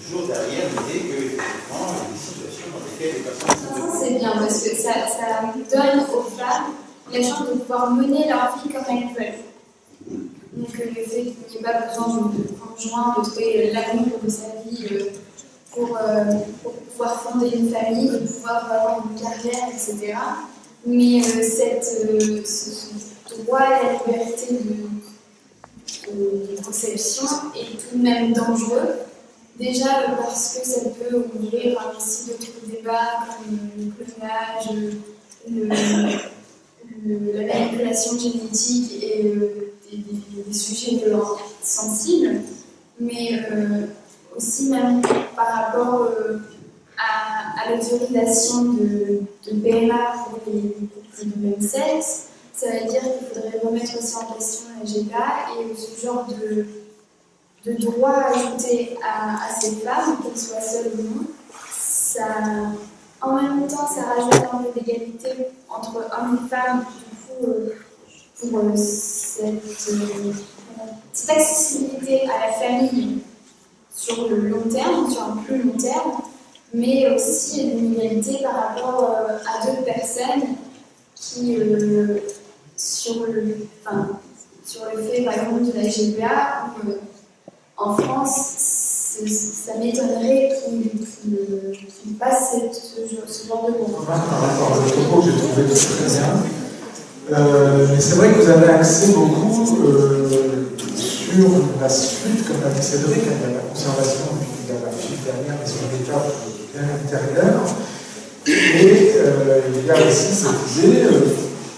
toujours derrière l'idée que, effectivement, il y a des situations dans lesquelles les personnes sont... C'est bien, parce que ça donne aux femmes la chance de pouvoir mener leur vie comme elles veulent. Donc le fait qu'il n'y ait pas besoin de conjoint, de trouver l'amour de sa vie pour pouvoir fonder une famille, de pouvoir avoir une carrière, etc. Mais ce droit à la liberté de conception est tout de même dangereux. Déjà parce que ça peut ouvrir aussi d'autres débats comme le clonage, la manipulation génétique et des sujets violents sensibles, mais aussi même par rapport à l'autorisation de PMA pour les du même sexe, ça veut dire qu'il faudrait remettre aussi en question la GPA et ce genre de droit ajouté à ces femmes, qu'elles soient seules ou non. En même temps, ça rajoute un peu d'égalité entre hommes et femmes, du coup, pour cette accessibilité à la famille sur le long terme, sur un plus long terme, mais aussi une égalité par rapport à d'autres personnes qui, sur le fait, par exemple, de la GPA, où en France, ça m'étonnerait qu'il passe ce genre de mots. Par rapport à votre propos que j'ai trouvé très bien. Mais c'est vrai que vous avez axé beaucoup sur la suite, comme l'a dit Cédric, il y a la conservation, et puis il y a la suite dernière, mais sur l'étape bien antérieure. Et il y a aussi cette idée,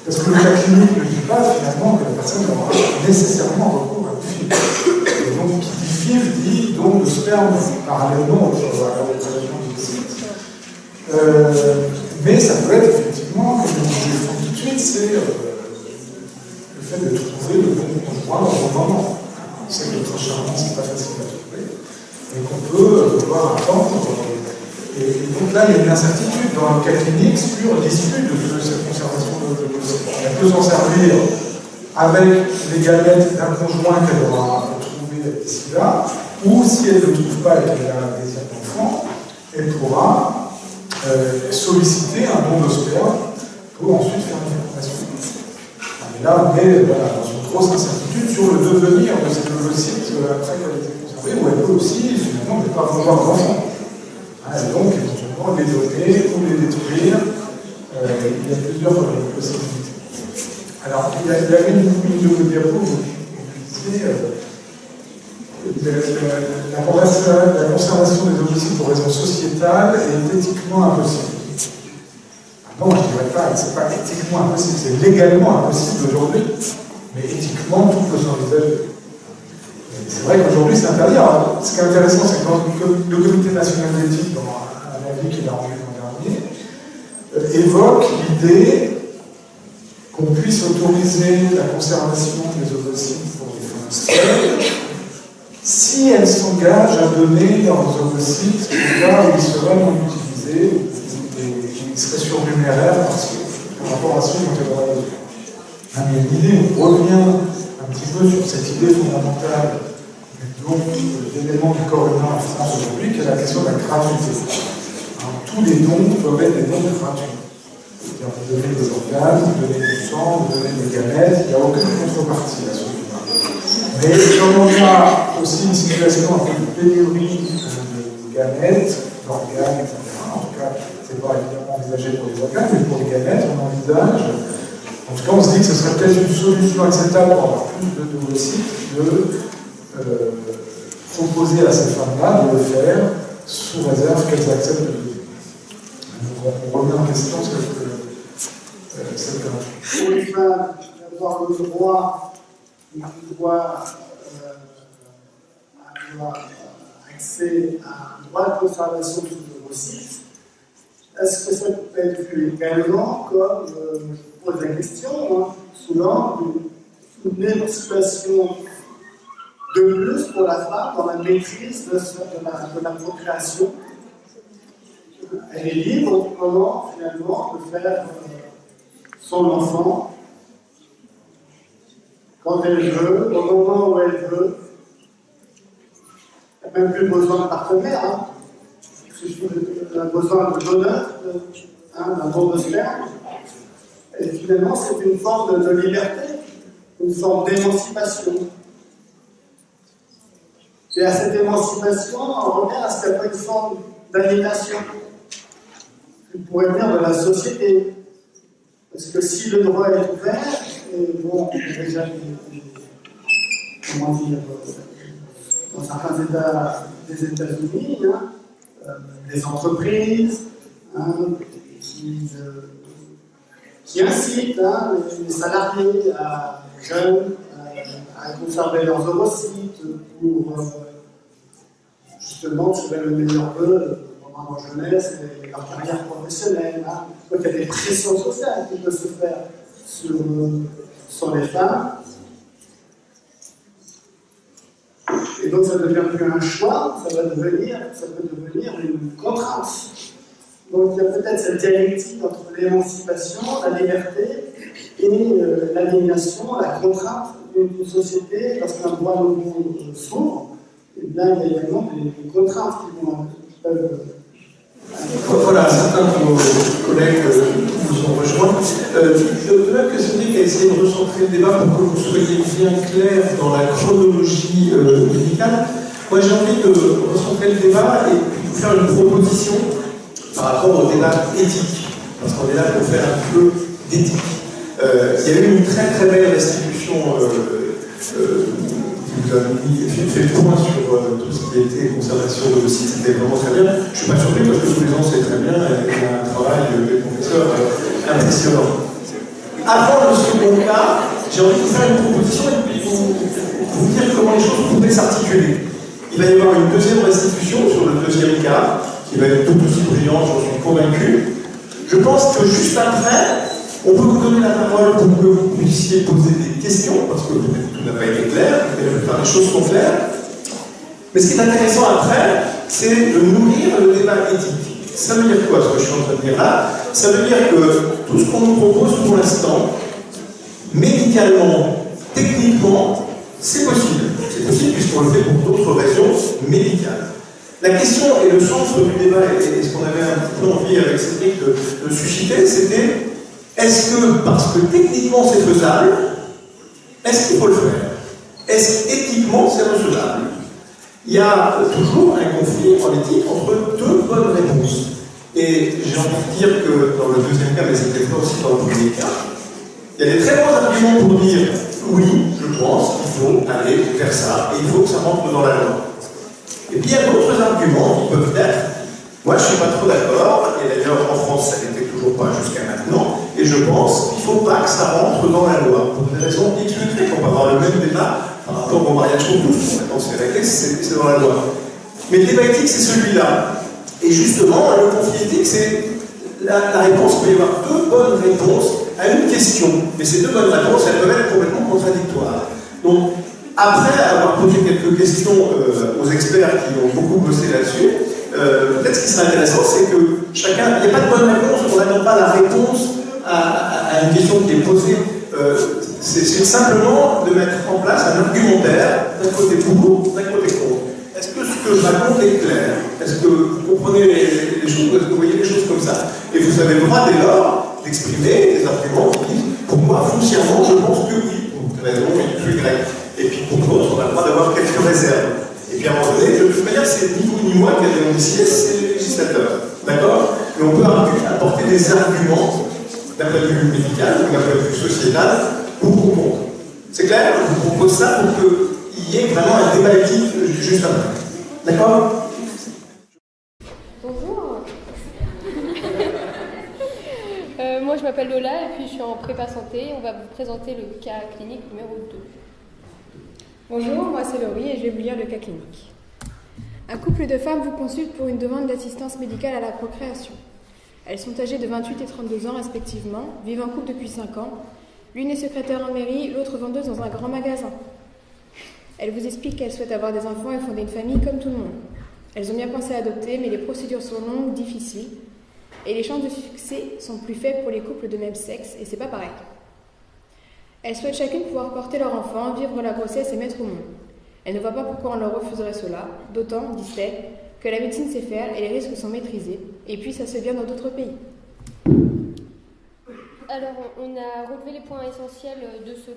parce que le cas clinique ne dit pas finalement que la personne aura nécessairement recours à du FIV. Et donc, qui dit FIV dit dons de sperme parallèlement au traitement du site. Mais ça peut être effectivement, comme on disait tout de suite, c'est le fait de trouver le bon conjoint au bon moment. On sait que le prince charmant, c'est pas facile à trouver, et qu'on peut devoir attendre. Et donc là, il y a une incertitude dans le cas clinique sur l'issue de cette conservation de l'ovocyte. Elle peut s'en servir avec les gamètes d'un conjoint qu'elle aura trouvé d'ici là, ou si elle ne le trouve pas et qu'elle a un désir d'enfant, elle pourra solliciter un don de sperme pour ensuite faire une fécondation. Et là, on est dans une grosse incertitude sur le devenir de ces ovocytes après qu'elle ait été conservée, ou elle peut aussi, finalement, ne pas avoir d'enfant. Et donc, éventuellement, les donner ou les détruire. Il y a plusieurs possibilités. Alors, il y a une de vos diapos où vous disiez la conservation des ovocytes pour raisons sociétales est éthiquement impossible. Non, je ne dirais pas, c'est pas éthiquement impossible, c'est légalement impossible aujourd'hui, mais éthiquement, tout peut s'envisager. C'est vrai qu'aujourd'hui, c'est interdit. Alors, ce qui est intéressant, c'est que dans le Comité national d'éthique, dans un avis qu'il a rendu l'an dernier, évoque l'idée qu'on puisse autoriser la conservation des ovocytes pour les femmes seules si elles s'engagent à donner leurs ovocytes au cas où ils seraient non utilisés et qu'ils seraient surnuméraires par rapport à ceux dont elles auraient besoin. Mais l'idée, on revient un petit peu sur cette idée fondamentale donc l'élément du corps humain en France aujourd'hui, qui est la question de la gratuité. Alors, tous les dons doivent être des dons gratuits. C'est-à-dire vous donnez des organes, vous donnez du sang, vous donnez des gamètes, il n'y a aucune contrepartie à ce niveau. Mais comme on a aussi une situation un peu de pénurie de gamètes, d'organes, etc., en tout cas, c'est pas évidemment envisagé pour les organes, mais pour les gamètes, on envisage, en tout cas, on se dit que ce serait peut-être une solution acceptable pour avoir plus d'ovocytes proposer à ces femmes-là de le faire sous réserve qu'elles acceptent de le faire. On remet en question cette gratuité. Pour les femmes, d'avoir le droit de pouvoir avoir accès à un droit de conservation de l'ovocyte, est-ce que ça peut être vu également comme, je pose la question, souvent une émancipation de plus pour la femme dans la maîtrise de la procréation? Elle est libre au moment finalement de faire son enfant quand elle veut, au moment où elle veut. Elle n'a même plus besoin de partenaire. Elle a besoin de donneur, d'un don de sperme. Et finalement, c'est une forme de liberté, une forme d'émancipation. Et à cette émancipation, on revient à ce qu'il y a une forme d'aliénation qui pourrait venir de la société. Parce que si le droit est ouvert, et bon, déjà, comment dire, dans certains États des États-Unis, des entreprises qui incitent les salariés jeunes à conserver leurs ovocytes pour justement tirer le meilleur d'eux pendant leur jeunesse et leur carrière professionnelle. Donc il y a des pressions sociales qui peuvent se faire sur les femmes. Et donc ça ne devient plus un choix, ça peut devenir une contrainte. Donc il y a peut-être cette dialectique entre l'émancipation, la liberté et l'aliénation, la contrainte d'une société. Lorsqu'un droit nouveau s'ouvre, et bien il y a également des contraintes qui peuvent... Voilà, certains de nos collègues nous ont rejoints. De même que Cédric a essayé de recentrer le débat pour que vous soyez bien clair dans la chronologie médicale, moi j'ai envie de recentrer le débat et vous faire une proposition par rapport au débat éthique, parce qu'on est là pour faire un peu d'éthique. Il y a eu une très très belle restitution vous avez fait le point sur tout ce qui était conservation de l'ovocyte, c'était vraiment très bien. Je ne suis pas surpris parce que tous les ans c'est très bien et il y a un travail des professeurs impressionnant. Avant le second cas, j'ai envie de vous faire une proposition et puis vous dire comment les choses pourraient s'articuler. Il va y avoir une deuxième restitution sur le deuxième cas, qui va être tout aussi brillante, j'en suis convaincu. Je pense que juste après, on peut vous donner la parole pour que vous puissiez poser des questions, parce que peut-être tout n'a pas été clair, mais la plupart des choses sont claires. Mais ce qui est intéressant après, c'est de nourrir le débat éthique. Ça veut dire quoi, ce que je suis en train de dire là? Ça veut dire que tout ce qu'on nous propose pour l'instant, médicalement, techniquement, c'est possible. C'est possible puisqu'on le fait pour d'autres raisons médicales. La question et le centre du débat, et ce qu'on avait un petit peu envie avec Cédric de susciter, c'était est-ce que, parce que techniquement c'est faisable, est-ce qu'il faut le faire? Est-ce qu'éthiquement c'est recevable? Il y a toujours un conflit en éthique entre deux bonnes réponses. Et j'ai envie de dire que dans le deuxième cas, mais c'était le cas aussi dans le premier cas, il y a des très bons arguments pour dire oui, je pense qu'il faut aller vers ça, et il faut que ça rentre dans la loi. Et puis il y a d'autres arguments qui peuvent être, moi je ne suis pas trop d'accord, et d'ailleurs en France ça n'était toujours pas jusqu'à maintenant, et je pense qu'il ne faut pas que ça rentre dans la loi, pour des raisons X ou Y. On va avoir le même débat par rapport au mariage pour tous. Maintenant c'est réglé, c'est dans la loi. Mais le débat éthique c'est celui-là. Et justement, le conflit éthique, c'est la réponse, il peut y avoir deux bonnes réponses à une question. Mais ces deux bonnes réponses, elles peuvent être complètement contradictoires. Donc, après avoir posé quelques questions aux experts qui ont beaucoup bossé là-dessus, peut-être ce qui serait intéressant, c'est que chacun, il n'y a pas de bonne réponse, on n'attend pas la réponse à une question qui est posée. C'est simplement de mettre en place un argumentaire, d'un côté pour, d'un côté contre. Est-ce que ce que je raconte est clair? Est-ce que vous comprenez les choses? Est-ce que vous voyez les choses comme ça? Et vous avez le droit dès lors d'exprimer des arguments qui disent pour moi, foncièrement, je pense que oui, pour une raison X ou Y. Et puis pour d'autres, on a le droit d'avoir quelques réserves. Et puis à un moment donné, de toute manière, c'est ni vous ni moi qui allons décider, c'est le législateur. D'accord? Mais on peut apporter des arguments d'un point de vue médical ou d'un point de vue sociétal pour ou contre. C'est clair? Je vous propose ça pour qu'il y ait vraiment un débat éthique juste après. D'accord? Bonjour. Moi je m'appelle Lola et puis je suis en prépa santé. On va vous présenter le cas clinique numéro 2. Bonjour, moi c'est Laurie et je vais vous lire le cas clinique. Un couple de femmes vous consulte pour une demande d'assistance médicale à la procréation. Elles sont âgées de 28 et 32 ans respectivement, vivent en couple depuis 5 ans. L'une est secrétaire en mairie, l'autre vendeuse dans un grand magasin. Elles vous expliquent qu'elles souhaitent avoir des enfants et fonder une famille comme tout le monde. Elles ont bien pensé à adopter, mais les procédures sont longues, difficiles, et les chances de succès sont plus faibles pour les couples de même sexe, et c'est pas pareil. Elles souhaitent chacune pouvoir porter leur enfant, vivre la grossesse et mettre au monde. Elles ne voient pas pourquoi on leur refuserait cela, d'autant, disent-elles, que la médecine sait faire et les risques sont maîtrisés, et puis ça se fait bien dans d'autres pays. Alors, on a relevé les points essentiels de ce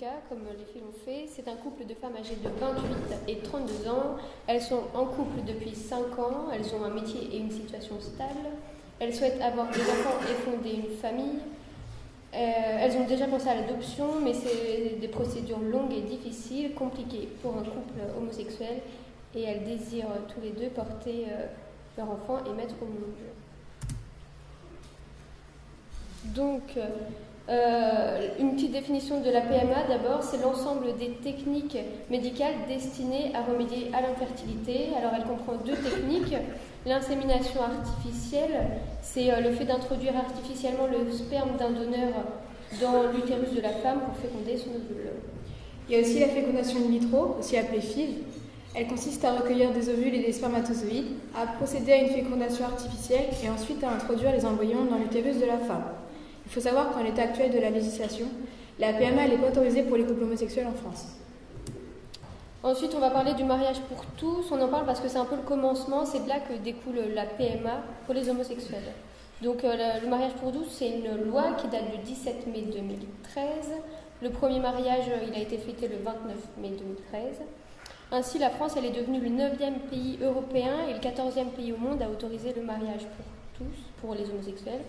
cas, comme les filles l'ont fait. C'est un couple de femmes âgées de 28 et 32 ans. Elles sont en couple depuis 5 ans. Elles ont un métier et une situation stable. Elles souhaitent avoir des enfants et fonder une famille. Elles ont déjà pensé à l'adoption, mais c'est des procédures longues et difficiles, compliquées pour un couple homosexuel. Et elles désirent tous les deux porter leur enfant et mettre au monde. Donc, une petite définition de la PMA d'abord, c'est l'ensemble des techniques médicales destinées à remédier à l'infertilité. Alors, elle comprend 2 techniques. L'insémination artificielle, c'est le fait d'introduire artificiellement le sperme d'un donneur dans l'utérus de la femme pour féconder son ovule. Il y a aussi la fécondation in vitro, aussi appelée FIV. Elle consiste à recueillir des ovules et des spermatozoïdes, à procéder à une fécondation artificielle et ensuite à introduire les embryons dans l'utérus de la femme. Il faut savoir qu'en l'état actuel de la législation, la PMA n'est pas autorisée pour les couples homosexuels en France. Ensuite, on va parler du mariage pour tous. On en parle parce que c'est un peu le commencement, c'est de là que découle la PMA pour les homosexuels. Donc le mariage pour tous, c'est une loi qui date du 17 mai 2013. Le premier mariage, il a été fêté le 29 mai 2013. Ainsi, la France, elle est devenue le 9e pays européen et le 14e pays au monde à autoriser le mariage pour tous, pour les homosexuels.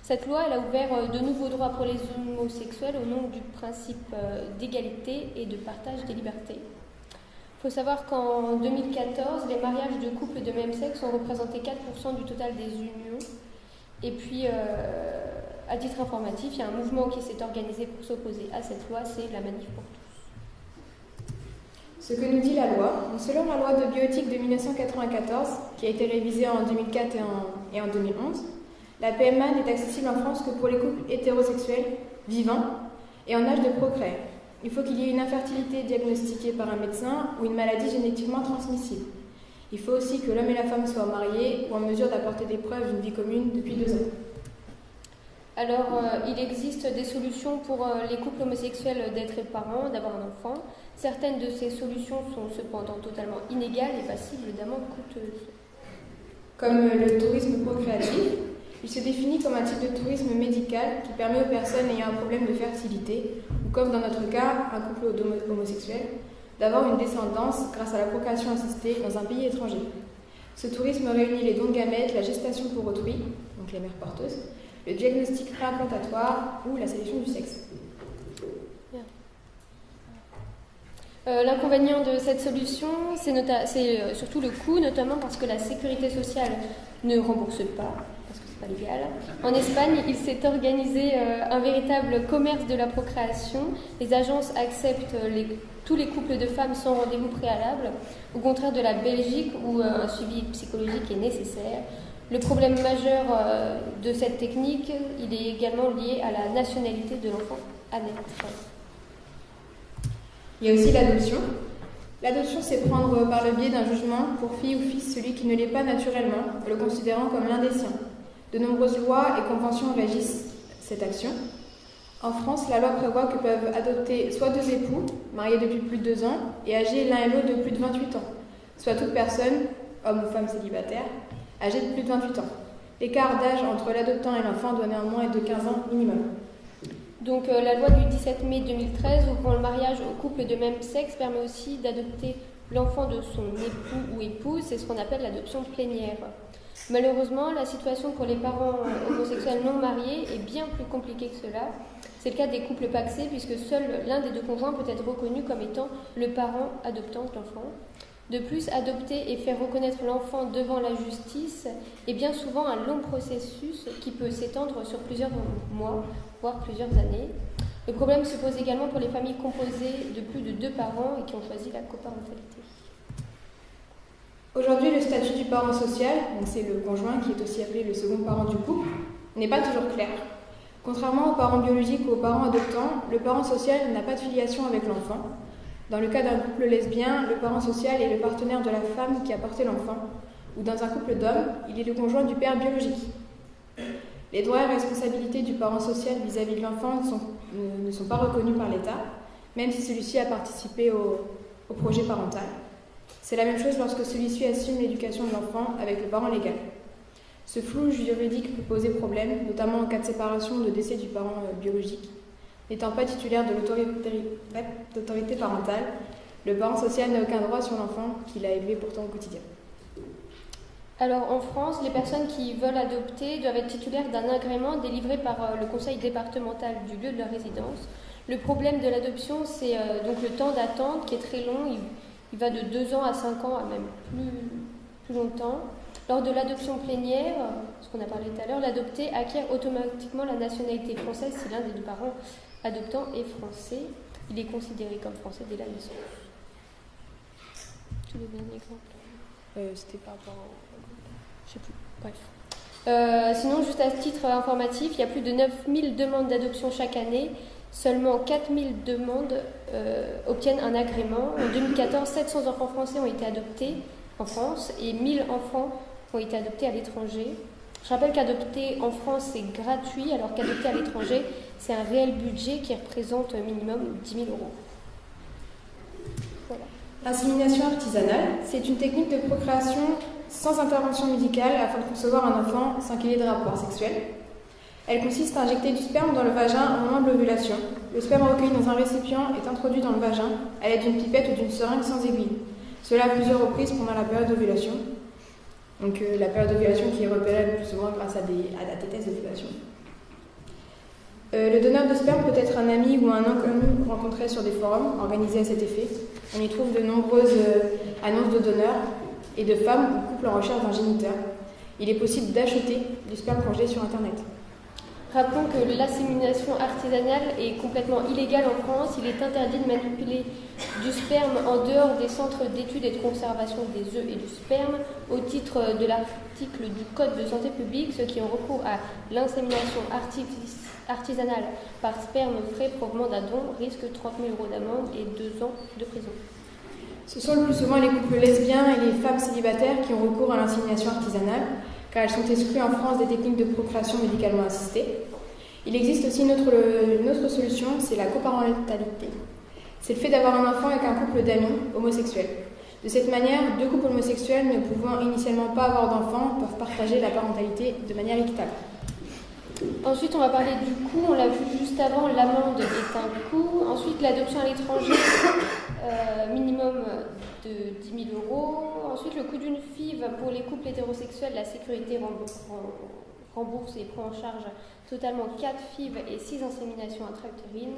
Cette loi, elle a ouvert de nouveaux droits pour les homosexuels au nom du principe d'égalité et de partage des libertés. Il faut savoir qu'en 2014, les mariages de couples de même sexe ont représenté 4% du total des unions. Et puis, à titre informatif, il y a un mouvement qui s'est organisé pour s'opposer à cette loi, c'est la Manif pour tous. Ce que nous dit la loi, selon la loi de bioéthique de 1994, qui a été révisée en 2004 et en 2011, la PMA n'est accessible en France que pour les couples hétérosexuels vivants et en âge de procréer. Il faut qu'il y ait une infertilité diagnostiquée par un médecin ou une maladie génétiquement transmissible. Il faut aussi que l'homme et la femme soient mariés ou en mesure d'apporter des preuves d'une vie commune depuis 2 ans. Alors, il existe des solutions pour les couples homosexuels d'être parents, d'avoir un enfant. Certaines de ces solutions sont cependant totalement inégales et passibles d'amendes coûteuses. Comme le tourisme procréatif, il se définit comme un type de tourisme médical qui permet aux personnes ayant un problème de fertilité, ou comme dans notre cas, un couple homosexuel, d'avoir une descendance grâce à la procréation assistée dans un pays étranger. Ce tourisme réunit les dons de gamètes, la gestation pour autrui, donc les mères porteuses, le diagnostic préimplantatoire ou la sélection du sexe. L'inconvénient de cette solution, c'est surtout le coût, notamment parce que la sécurité sociale ne rembourse pas, parce que c'est pas légal. En Espagne, il s'est organisé un véritable commerce de la procréation. Les agences acceptent tous les couples de femmes sans rendez-vous préalable, au contraire de la Belgique où un suivi psychologique est nécessaire. Le problème majeur de cette technique, il est également lié à la nationalité de l'enfant à naître. Il y a aussi l'adoption. L'adoption, c'est prendre par le biais d'un jugement pour fille ou fils celui qui ne l'est pas naturellement, le considérant comme l'un des siens. De nombreuses lois et conventions régissent cette action. En France, la loi prévoit que peuvent adopter soit 2 époux, mariés depuis plus de 2 ans, et âgés l'un et l'autre de plus de 28 ans, soit toute personne, homme ou femme célibataire, âgée de plus de 28 ans. L'écart d'âge entre l'adoptant et l'enfant doit néanmoins être de 15 ans minimum. Donc la loi du 17 mai 2013 ouvrant le mariage aux couples de même sexe permet aussi d'adopter l'enfant de son époux ou épouse, c'est ce qu'on appelle l'adoption plénière. Malheureusement, la situation pour les parents homosexuels non mariés est bien plus compliquée que cela. C'est le cas des couples pacsés puisque seul l'un des 2 conjoints peut être reconnu comme étant le parent adoptant de l'enfant. De plus, adopter et faire reconnaître l'enfant devant la justice est bien souvent un long processus qui peut s'étendre sur plusieurs mois, voire plusieurs années. Le problème se pose également pour les familles composées de plus de 2 parents et qui ont choisi la coparentalité. Aujourd'hui, le statut du parent social, donc c'est le conjoint qui est aussi appelé le second parent du couple, n'est pas toujours clair. Contrairement aux parents biologiques ou aux parents adoptants, le parent social n'a pas de filiation avec l'enfant. Dans le cas d'un couple lesbien, le parent social est le partenaire de la femme qui a porté l'enfant, ou dans un couple d'hommes, il est le conjoint du père biologique. Les droits et responsabilités du parent social vis-à-vis de l'enfant ne sont pas reconnus par l'État, même si celui-ci a participé au projet parental. C'est la même chose lorsque celui-ci assume l'éducation de l'enfant avec le parent légal. Ce flou juridique peut poser problème, notamment en cas de séparation ou de décès du parent biologique. N'étant pas titulaire de l'autorité parentale, le parent social n'a aucun droit sur l'enfant qu'il a élevé pourtant au quotidien. Alors en France, les personnes qui veulent adopter doivent être titulaires d'un agrément délivré par le conseil départemental du lieu de leur résidence. Le problème de l'adoption, c'est donc le temps d'attente qui est très long. Il va de 2 ans à 5 ans, à même plus longtemps. Lors de l'adoption plénière, ce qu'on a parlé tout à l'heure, l'adopté acquiert automatiquement la nationalité française si l'un des 2 parents adoptants est français. Il est considéré comme français dès la naissance. Tu veux donner un exemple C'était par rapport au... Je sais plus. Bref. Sinon, juste à titre informatif, il y a plus de 9000 demandes d'adoption chaque année. Seulement 4000 demandes obtiennent un agrément. En 2014, 700 enfants français ont été adoptés en France et 1000 enfants ont été adoptés à l'étranger. Je rappelle qu'adopter en France, c'est gratuit, alors qu'adopter à l'étranger, c'est un réel budget qui représente minimum 10 000 €. Voilà. L'insémination artisanale, c'est une technique de procréation sans intervention médicale afin de concevoir un enfant sans qu'il y ait de rapport sexuel. Elle consiste à injecter du sperme dans le vagin au moment de l'ovulation. Le sperme recueilli dans un récipient est introduit dans le vagin à l'aide d'une pipette ou d'une seringue sans aiguille. Cela à plusieurs reprises pendant la période d'ovulation. Donc la période d'ovulation qui est repérée le plus souvent grâce à la tétesse d'ovulation. Le donneur de sperme peut être un ami ou un inconnu rencontré sur des forums organisés à cet effet. On y trouve de nombreuses annonces de donneurs et de femmes ou couples en recherche d'un géniteur. Il est possible d'acheter du sperme congelé sur Internet. Rappelons que l'insémination artisanale est complètement illégale en France. Il est interdit de manipuler du sperme en dehors des centres d'études et de conservation des œufs et du sperme. Au titre de l'article du Code de santé publique, ceux qui ont recours à l'insémination artisanale par sperme frais provenant d'un don risquent 30 000 € d'amende et 2 ans de prison. Ce sont le plus souvent les couples lesbiens et les femmes célibataires qui ont recours à l'insémination artisanale, car elles sont exclues en France des techniques de procréation médicalement assistée. Il existe aussi une autre solution, c'est la coparentalité. C'est le fait d'avoir un enfant avec un couple d'amis homosexuels. De cette manière, deux couples homosexuels ne pouvant initialement pas avoir d'enfants peuvent partager la parentalité de manière équitable. Ensuite, on va parler du coût. On l'a vu juste avant, l'amende est un coût. Ensuite, l'adoption à l'étranger, minimum de 10 000 €. Ensuite, le coût d'une FIV pour les couples hétérosexuels, la sécurité rembourse et prend en charge totalement 4 FIV et 6 inséminations intra-utérines.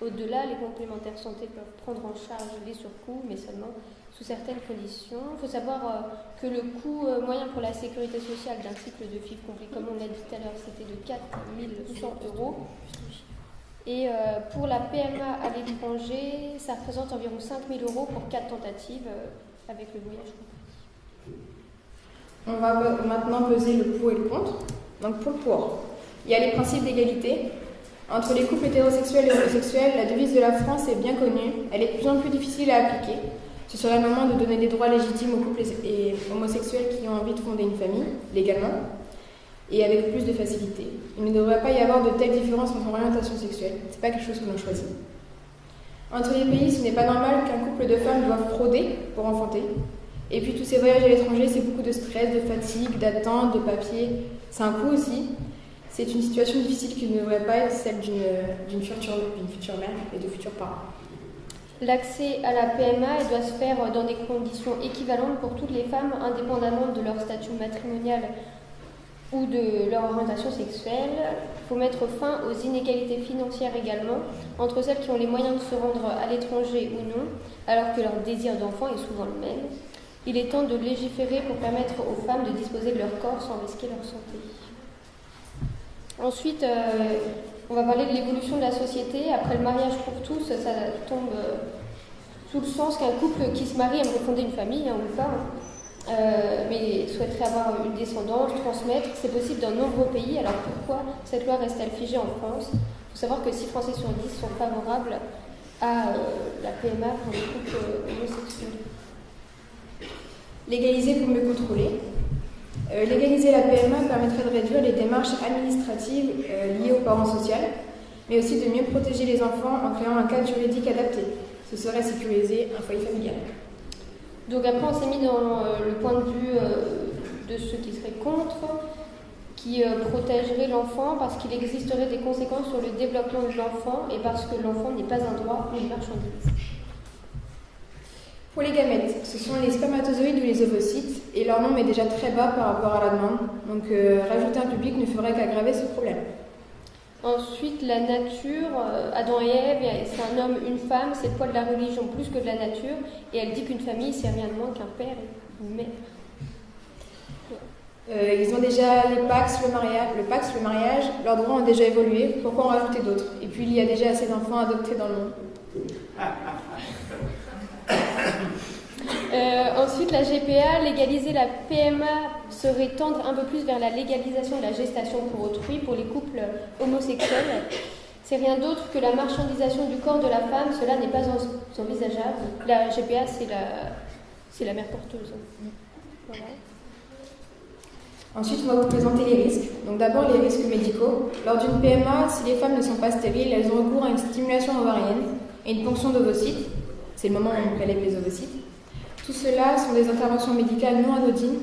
Au-delà, les complémentaires santé peuvent prendre en charge les surcoûts, mais seulement sous certaines conditions. Il faut savoir que le coût moyen pour la sécurité sociale d'un cycle de FIV complet, comme on l'a dit tout à l'heure, c'était de 4 100 €. Et pour la PMA à l'étranger, ça représente environ 5 000 € pour 4 tentatives avec le voyage compris. On va maintenant peser le pour et le contre. Donc pour le pour, il y a les principes d'égalité. Entre les couples hétérosexuels et homosexuels, la devise de la France est bien connue. Elle est de plus en plus difficile à appliquer. Ce serait le moment de donner des droits légitimes aux couples et homosexuels qui ont envie de fonder une famille, légalement, et avec plus de facilité. Il ne devrait pas y avoir de telles différences entre orientation sexuelle. Ce n'est pas quelque chose que l'on choisit. Entre les pays, ce n'est pas normal qu'un couple de femmes doive frauder pour enfanter. Et puis tous ces voyages à l'étranger, c'est beaucoup de stress, de fatigue, d'attente, de papier. C'est un coût aussi. C'est une situation difficile qui ne devrait pas être celle d'une future mère et de futurs parents. L'accès à la PMA doit se faire dans des conditions équivalentes pour toutes les femmes, indépendamment de leur statut matrimonial ou de leur orientation sexuelle. Il faut mettre fin aux inégalités financières également, entre celles qui ont les moyens de se rendre à l'étranger ou non, alors que leur désir d'enfant est souvent le même. Il est temps de légiférer pour permettre aux femmes de disposer de leur corps sans risquer leur santé. Ensuite, on va parler de l'évolution de la société. Après le mariage pour tous, ça tombe sous le sens qu'un couple qui se marie aimerait fonder une famille, ou pas, mais souhaiterait avoir une descendance, transmettre. C'est possible dans de nombreux pays. Alors pourquoi cette loi reste-t-elle figée en France? Il faut savoir que 6 Français sur 10 sont favorables à la PMA pour les couples homosexuels. Légaliser pour mieux contrôler. Légaliser la PMA permettrait de réduire les démarches administratives liées aux parents sociaux, mais aussi de mieux protéger les enfants en créant un cadre juridique adapté. Ce serait sécuriser un foyer familial. Donc après, on s'est mis dans le point de vue de ceux qui seraient contre, qui protégeraient l'enfant parce qu'il existerait des conséquences sur le développement de l'enfant et parce que l'enfant n'est pas un droit ou une marchandise. Pour les gamètes, ce sont les spermatozoïdes ou les ovocytes, et leur nombre est déjà très bas par rapport à la demande, donc rajouter un public ne ferait qu'aggraver ce problème. Ensuite, la nature, Adam et Ève, c'est un homme, une femme, c'est le poids de la religion plus que de la nature, et elle dit qu'une famille, c'est rien de moins qu'un père et une mère. Ils ont déjà le Pax, le mariage, leurs droits ont déjà évolué, pourquoi en rajouter d'autres? Et puis il y a déjà assez d'enfants adoptés dans le monde. Ensuite, la GPA, légaliser la PMA serait tendre un peu plus vers la légalisation de la gestation pour autrui pour les couples homosexuels. C'est rien d'autre que la marchandisation du corps de la femme, cela n'est pas envisageable. La GPA, c'est la mère porteuse. Voilà. Ensuite, on va vous présenter les risques. Donc d'abord, les risques médicaux. Lors d'une PMA, si les femmes ne sont pas stériles, elles ont recours à une stimulation ovarienne et une ponction d'ovocytes. C'est le moment où on prélève les ovocytes. Tout cela sont des interventions médicales non anodines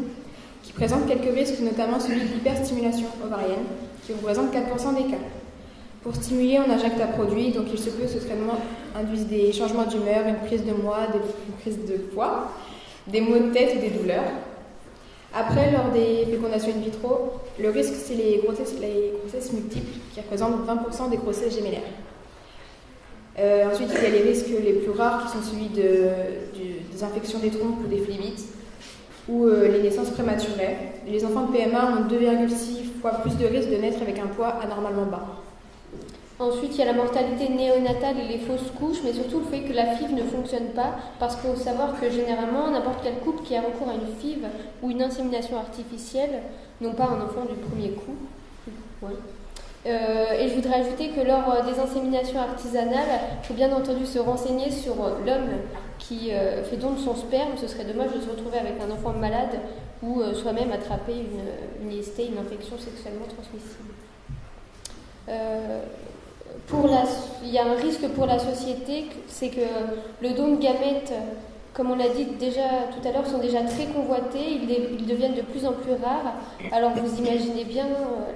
qui présentent quelques risques, notamment celui de l'hyperstimulation ovarienne, qui représente 4% des cas. Pour stimuler, on injecte un produit, donc il se peut que ce traitement induise des changements d'humeur, une prise de moi, une prise de poids, des maux de tête ou des douleurs. Après, lors des fécondations in vitro, le risque, c'est les grossesses multiples, qui représentent 20% des grossesses gémellaires. Ensuite, il y a les risques les plus rares, qui sont celui des infections des trompes ou des phlébites, ou les naissances prématurées. Les enfants de PMA ont 2,6 fois plus de risques de naître avec un poids anormalement bas. Ensuite, il y a la mortalité néonatale et les fausses couches, mais surtout le fait que la FIV ne fonctionne pas, parce qu'il faut savoir que généralement, n'importe quel couple qui a recours à une FIV ou une insémination artificielle n'ont pas un enfant du premier coup. Ouais. Et je voudrais ajouter que lors des inséminations artisanales, il faut bien entendu se renseigner sur l'homme qui fait don de son sperme. Ce serait dommage de se retrouver avec un enfant malade ou soi-même attraper une IST, une infection sexuellement transmissible. Il y a un risque pour la société, c'est que le don de gamètes, comme on l'a dit déjà tout à l'heure, sont déjà très convoités, ils deviennent de plus en plus rares. Alors vous imaginez bien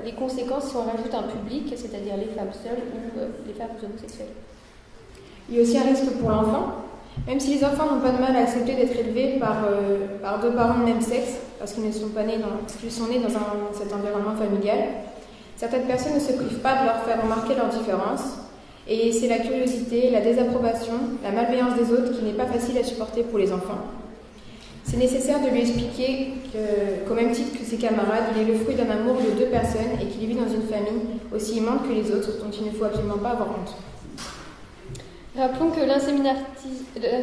les conséquences si on rajoute un public, c'est-à-dire les femmes seules ou les femmes homosexuelles. Il y a aussi un risque pour l'enfant. Même si les enfants n'ont pas de mal à accepter d'être élevés par deux parents de même sexe, parce qu'ils sont nés dans cet environnement familial, certaines personnes ne se privent pas de leur faire remarquer leurs différences. Et c'est la curiosité, la désapprobation, la malveillance des autres qui n'est pas facile à supporter pour les enfants. C'est nécessaire de lui expliquer qu'au même titre que ses camarades, il est le fruit d'un amour de deux personnes et qu'il vit dans une famille aussi immense que les autres, dont il ne faut absolument pas avoir honte. Rappelons que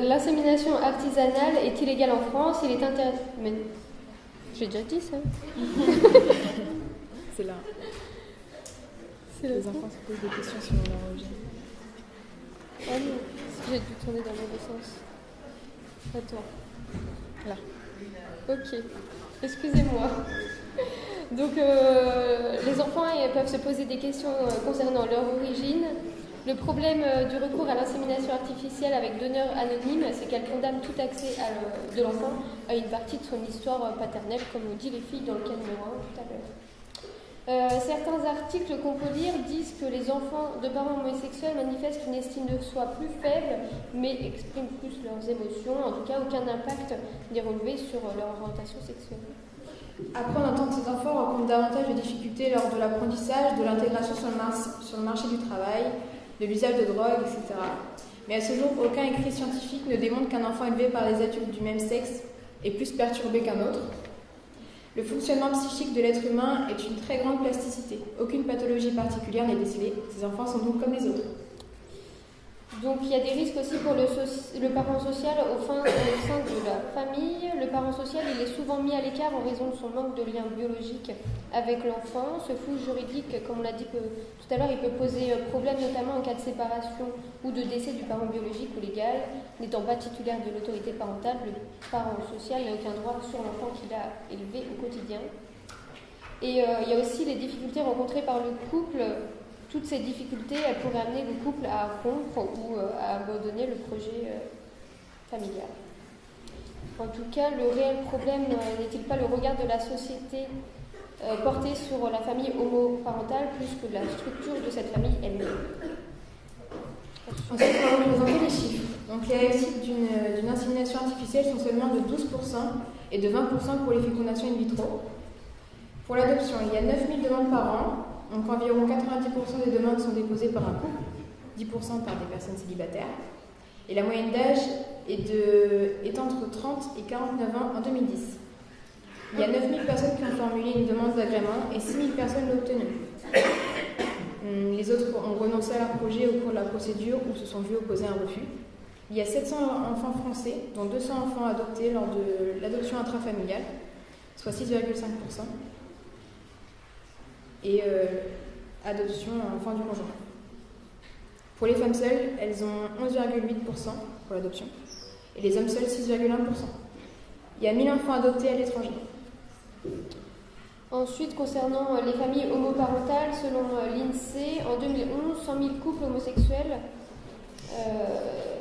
l'insémination artisanale est illégale en France. Il est interdit. Mais j'ai déjà dit ça. C'est là. Les enfants se posent des questions sur leur origine. Oh non, j'ai dû tourner dans le mauvais sens. Attends. Là. Ok. Excusez-moi. Donc, les enfants peuvent se poser des questions concernant leur origine. Le problème du recours à l'insémination artificielle avec donneur anonyme, c'est qu'elle condamne tout accès de l'enfant à une partie de son histoire paternelle, comme on dit les filles dans le cas numéro 1 tout à l'heure. Certains articles qu'on peut lire disent que les enfants de parents homosexuels manifestent une estime de soi plus faible, mais expriment plus leurs émotions. En tout cas, aucun impact n'est relevé sur leur orientation sexuelle. Après, on entend que ces enfants rencontrent davantage de difficultés lors de l'apprentissage, de l'intégration sur le marché du travail, de l'usage de drogue, etc. Mais à ce jour, aucun écrit scientifique ne démontre qu'un enfant élevé par des adultes du même sexe est plus perturbé qu'un autre. Le fonctionnement psychique de l'être humain est une très grande plasticité. Aucune pathologie particulière n'est décelée. Ces enfants sont donc comme les autres. Donc il y a des risques aussi pour le parent social au sein de la famille. Le parent social, il est souvent mis à l'écart en raison de son manque de lien biologique avec l'enfant. Ce flou juridique, comme on l'a dit tout à l'heure, il peut poser problème notamment en cas de séparation ou de décès du parent biologique ou légal. N'étant pas titulaire de l'autorité parentale, le parent social n'a aucun droit sur l'enfant qu'il a élevé au quotidien. Et il y a aussi les difficultés rencontrées par le couple. Toutes ces difficultés, elles pourraient amener le couple à rompre ou à abandonner le projet familial. En tout cas, le réel problème n'est-il pas le regard de la société porté sur la famille homoparentale plus que la structure de cette famille elle-même? Ensuite, on va représenter les chiffres. Donc, les réussites d'une insémination artificielle sont seulement de 12% et de 20% pour les fécondations in vitro. Pour l'adoption, il y a 9000 demandes par an. Donc environ 90% des demandes sont déposées par un couple, 10% par des personnes célibataires. Et la moyenne d'âge est entre 30 et 49 ans en 2010. Il y a 9000 personnes qui ont formulé une demande d'agrément et 6000 personnes l'ont obtenue. Les autres ont renoncé à leur projet au cours de la procédure ou se sont vus opposer un refus. Il y a 700 enfants français, dont 200 enfants adoptés lors de l'adoption intrafamiliale, soit 6,5%. Et adoption enfant du conjoint. Pour les femmes seules, elles ont 11,8% pour l'adoption, et les hommes seuls 6,1%. Il y a 1000 enfants adoptés à l'étranger. Ensuite, concernant les familles homoparentales, selon l'INSEE, en 2011, 100 000 couples homosexuels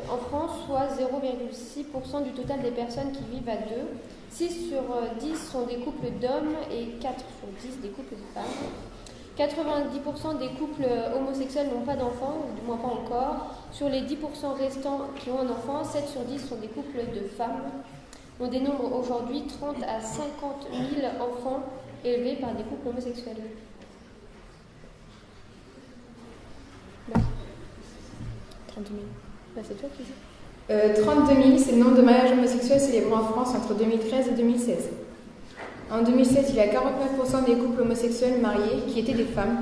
en France, soit 0,6% du total des personnes qui vivent à deux. 6 sur 10 sont des couples d'hommes et 4 sur 10 des couples de femmes. 90% des couples homosexuels n'ont pas d'enfants, ou du moins pas encore. Sur les 10% restants qui ont un enfant, 7 sur 10 sont des couples de femmes. On dénombre aujourd'hui 30 à 50 000 enfants élevés par des couples homosexuels. Là. 32 000. Là, c'est toi qui dis. 32 000, c'est le nombre de mariages homosexuels célébrés en France entre 2013 et 2016. En 2016, il y a 49% des couples homosexuels mariés qui étaient des femmes,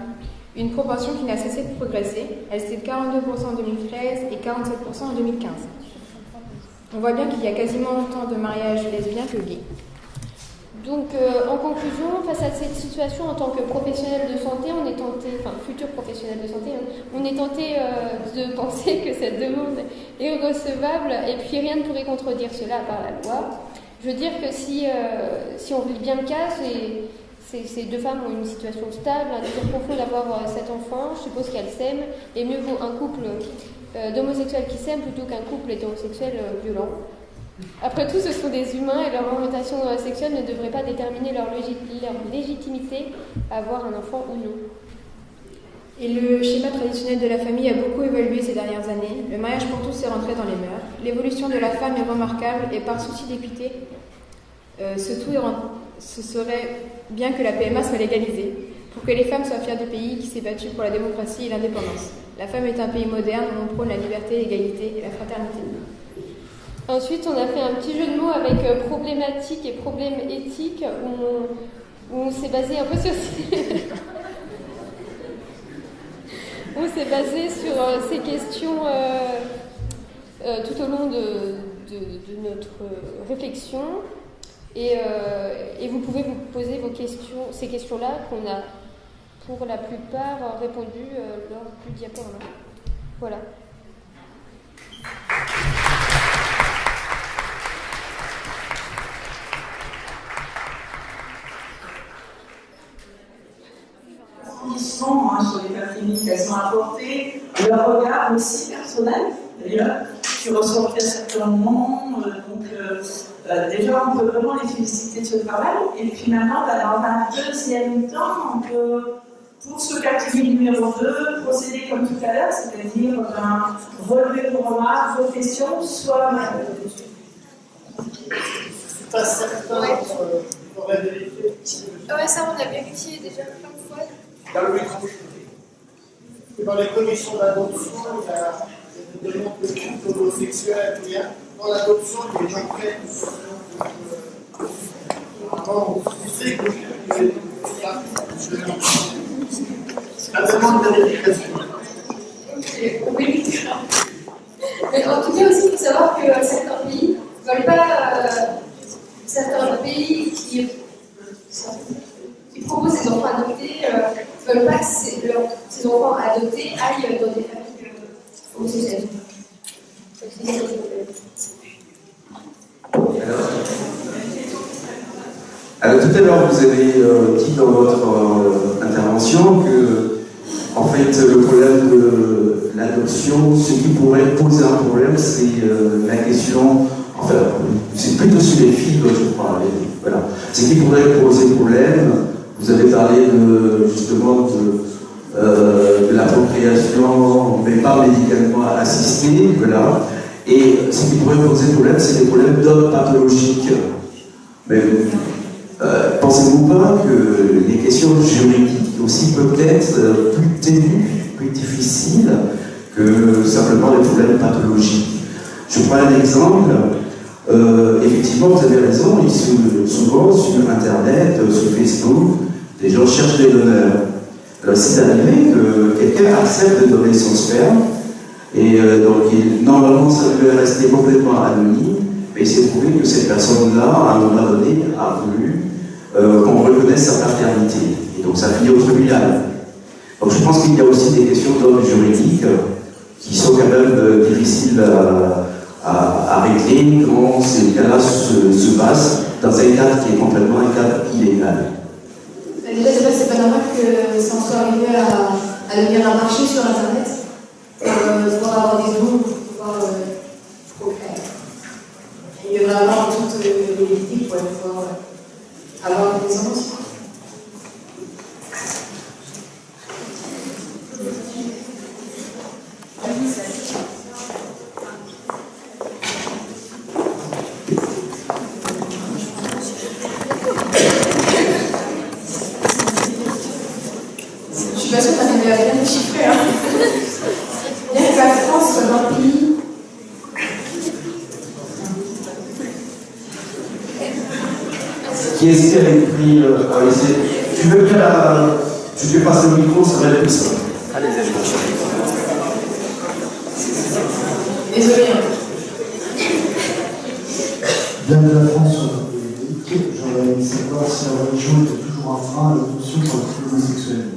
une proportion qui n'a cessé de progresser. Elle était de 42% en 2013 et 47% en 2015. On voit bien qu'il y a quasiment autant de mariages lesbiens que gays. Donc, en conclusion, face à cette situation, en tant que professionnel de santé, on est tenté, enfin futur professionnel de santé, on est tenté de penser que cette demande est recevable et puis rien ne pourrait contredire cela à part la loi. Je veux dire que si on lit bien le cas, ces deux femmes ont une situation stable, un désir profond d'avoir 7 enfants, je suppose qu'elles s'aiment, et mieux vaut un couple d'homosexuels qui s'aiment plutôt qu'un couple hétérosexuel violent. Après tout, ce sont des humains et leur orientation sexuelle ne devrait pas déterminer leur légitimité à avoir un enfant ou non. Et le schéma traditionnel de la famille a beaucoup évolué ces dernières années. Le mariage pour tous est rentré dans les mœurs. L'évolution de la femme est remarquable et par souci d'équité, ce serait bien que la PMA soit légalisée pour que les femmes soient fières du pays qui s'est battu pour la démocratie et l'indépendance. La femme est un pays moderne où on prône la liberté, l'égalité et la fraternité. Ensuite, on a fait un petit jeu de mots avec problématique et problème éthique où on s'est basé un peu sur on s'est basé sur ces questions tout au long de notre réflexion et vous pouvez vous poser ces questions-là qu'on a pour la plupart répondu lors du diaporama. Voilà. Sur les cas cliniques qu'elles ont apportées, leur regard aussi personnel, d'ailleurs, qui ressortait à certains moments. Déjà, on peut vraiment les féliciter de ce travail. Et puis maintenant, dans un deuxième temps, on peut, pour ce cas clinique numéro 2, procéder comme tout à l'heure, c'est-à-dire relever vos remarques, vos questions, soit pas certain aurait vérifié. Ouais, ça on a vérifié déjà plein de fois. Dans le micro. Dans les commissions d'adoption, il y a des demandes de couple homosexuel. Dans l'adoption, il y a des enquêtes. La demande de vérification. Oui. Mais en tout cas aussi, il faut savoir que certains pays ne veulent pas. Certains pays qui proposent des enfants adoptés ne veulent pas que ces enfants adoptés aillent dans des familles homosexuelles. Alors tout à l'heure, vous avez dit dans votre intervention que, en fait, le problème de l'adoption, ce qui pourrait poser un problème, c'est la question, enfin, c'est plutôt sur les filles dont je parle. Voilà. Ce qui pourrait poser problème, vous avez parlé justement de la procréation, mais pas médicalement assistée, voilà. Et ce qui pourrait poser problème, c'est des problèmes d'ordre pathologique. Mais pensez-vous pas que les questions juridiques aussi peuvent être plus ténues, plus difficiles que simplement les problèmes pathologiques? Je prends un exemple. Effectivement, vous avez raison, souvent sur Internet, sur Facebook, les gens cherchent des donneurs. Alors, c'est arrivé que quelqu'un accepte de donner son sperme, et donc normalement ça devait rester complètement anonyme, mais il s'est trouvé que cette personne-là, à un moment donné, a voulu qu'on reconnaisse sa paternité. Et donc ça finit au tribunal. Donc je pense qu'il y a aussi des questions d'ordre juridique qui sont quand même difficiles à régler quand ces cas-là se passent dans un cadre qui est complètement un cadre illégal. Déjà, c'est pas normal que ça en soit arrivé à devenir un marché sur Internet pour pouvoir avoir des dons, pour pouvoir procréer. Il devrait avoir toute l'égalité pour pouvoir avoir des enfants. Je suis pas sûre d'arriver à bien déchiffrer. Bien que la France soit dans le pays. qui est-ce qui a écrit tu veux bien tu te passes le micro, ça va être plus simple. Allez-y. Désolé. Bien de la France sur la politique, j'aurais aimé savoir si la religion était toujours un frein à l'adoption par les homosexuels.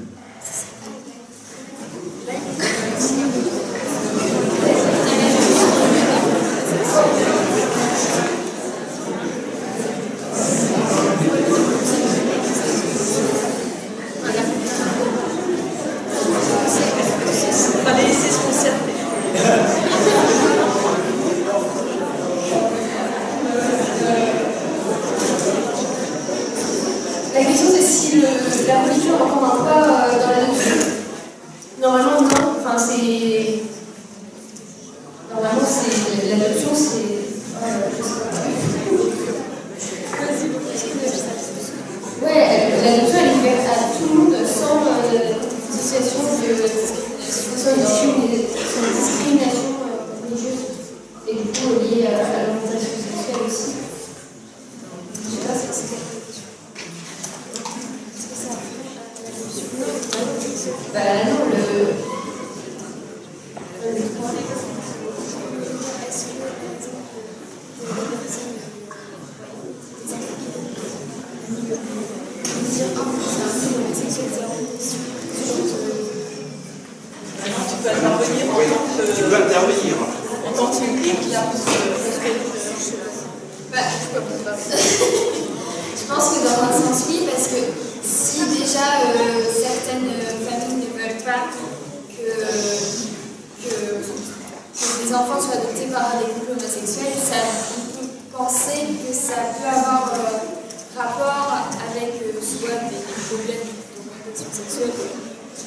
La question c'est si la religion encore un pas dans l'adoption. Normalement non, enfin c'est... Normalement c'est... L'adoption c'est... Ouais, l'adoption elle est ouverte à tout le monde sans situation de discrimination religieuse et du coup liée à l'orientation sexuelle aussi. Je sais pas si c'est quelque chose. Bah non, Tu peux intervenir en tant que... Tu peux intervenir. En tant que public, là, Je pense que dans un sens oui, parce que si déjà certaines familles ne veulent pas que les enfants soient adoptés par des couples homosexuels, on peut penser que ça peut avoir rapport avec soit des problèmes d'orientation sexuelle,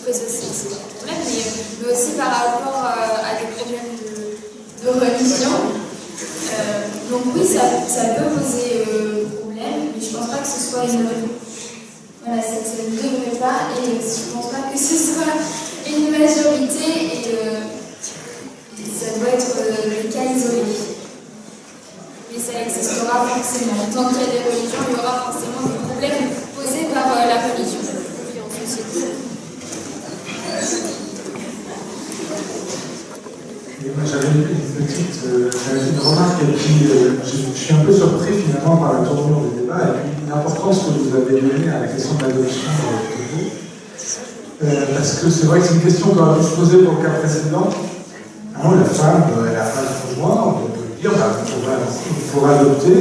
c'est un problème, mais aussi par rapport à des problèmes de religion. Donc oui, ça peut poser problème, mais je ne pense pas que ce soit une... Voilà, ça ne devrait pas, et je ne pense pas que ce soit une majorité, et ça doit être des cas isolés. Mais ça existera forcément. Tant qu'il y a des religions, il y aura forcément des problèmes posés par la religion en société. J'avais une petite remarque et puis je suis un peu surpris finalement par la tournure du débat et puis l'importance que vous avez donnée à la question de l'adoption parce que c'est vrai que c'est une question qu'on a pu se poser pour le cas précédent. La femme, elle n'a pas de conjoint, on peut dire il faudra adopter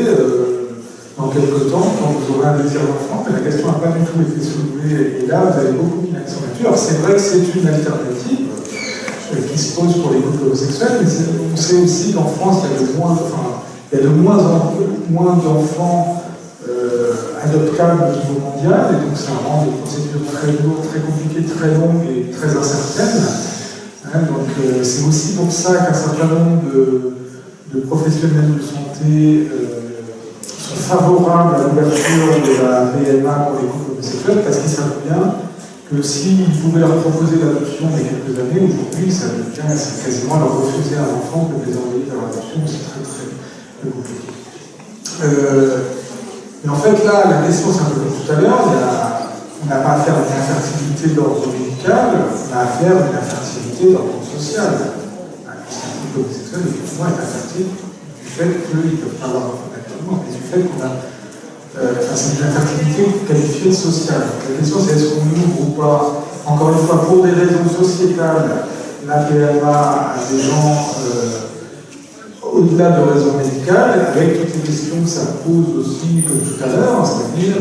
dans quelques temps quand vous aurez un désir d'enfant, mais la question n'a pas du tout été soulevée et là vous avez beaucoup mis l'accent là-dessus. Alors c'est vrai que c'est une alternative qui se pose pour les couples homosexuels, mais on sait aussi qu'en France, il y a de moins d'enfants adoptables au niveau mondial, et donc ça rend des procédures très lourdes, très compliquées, très longues et très incertaines. Donc c'est aussi pour ça qu'un certain nombre de professionnels de santé sont favorables à l'ouverture de la PMA pour les couples homosexuels, parce qu'ils savent bien que s'ils pouvaient leur proposer l'adoption il y a quelques années, aujourd'hui, ça devient quasiment leur refuser un enfant que de les envoyer vers l'adoption, c'est très très compliqué. Mais en fait, là, la question, c'est un peu comme tout à l'heure, on n'a pas affaire à une infertilité d'ordre médical, on a affaire à une infertilité d'ordre social. Un couple homosexuel, effectivement, est infertile du fait qu'ils ne peuvent pas avoir d'enfant naturellement, mais du fait qu'on a c'est une infertilité qualifiée de sociale. La question c'est est-ce qu'on ouvre ou pas, encore une fois, pour des raisons sociétales, la PMA à des gens au-delà de raisons médicales, avec toutes les questions que ça pose aussi, comme tout à l'heure, c'est-à-dire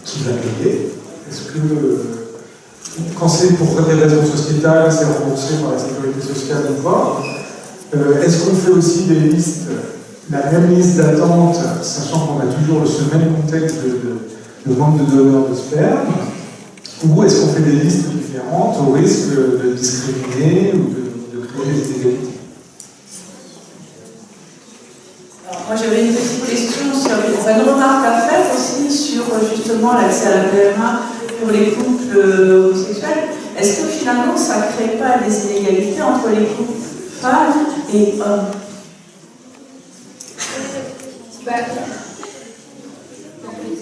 qui va payer. Est-ce que, quand c'est pour des raisons sociétales, c'est remboursé par la sécurité sociale ou pas? Est-ce qu'on fait aussi des listes, la même liste d'attente, sachant qu'on a toujours ce même contexte de manque de donneurs de sperme, ou est-ce qu'on fait des listes différentes au risque de discriminer ou de créer des inégalités? Alors, moi j'avais une petite question sur une remarque à faire aussi sur justement l'accès à la PMA pour les couples homosexuels. Est-ce que finalement ça ne crée pas des inégalités entre les couples femmes et hommes?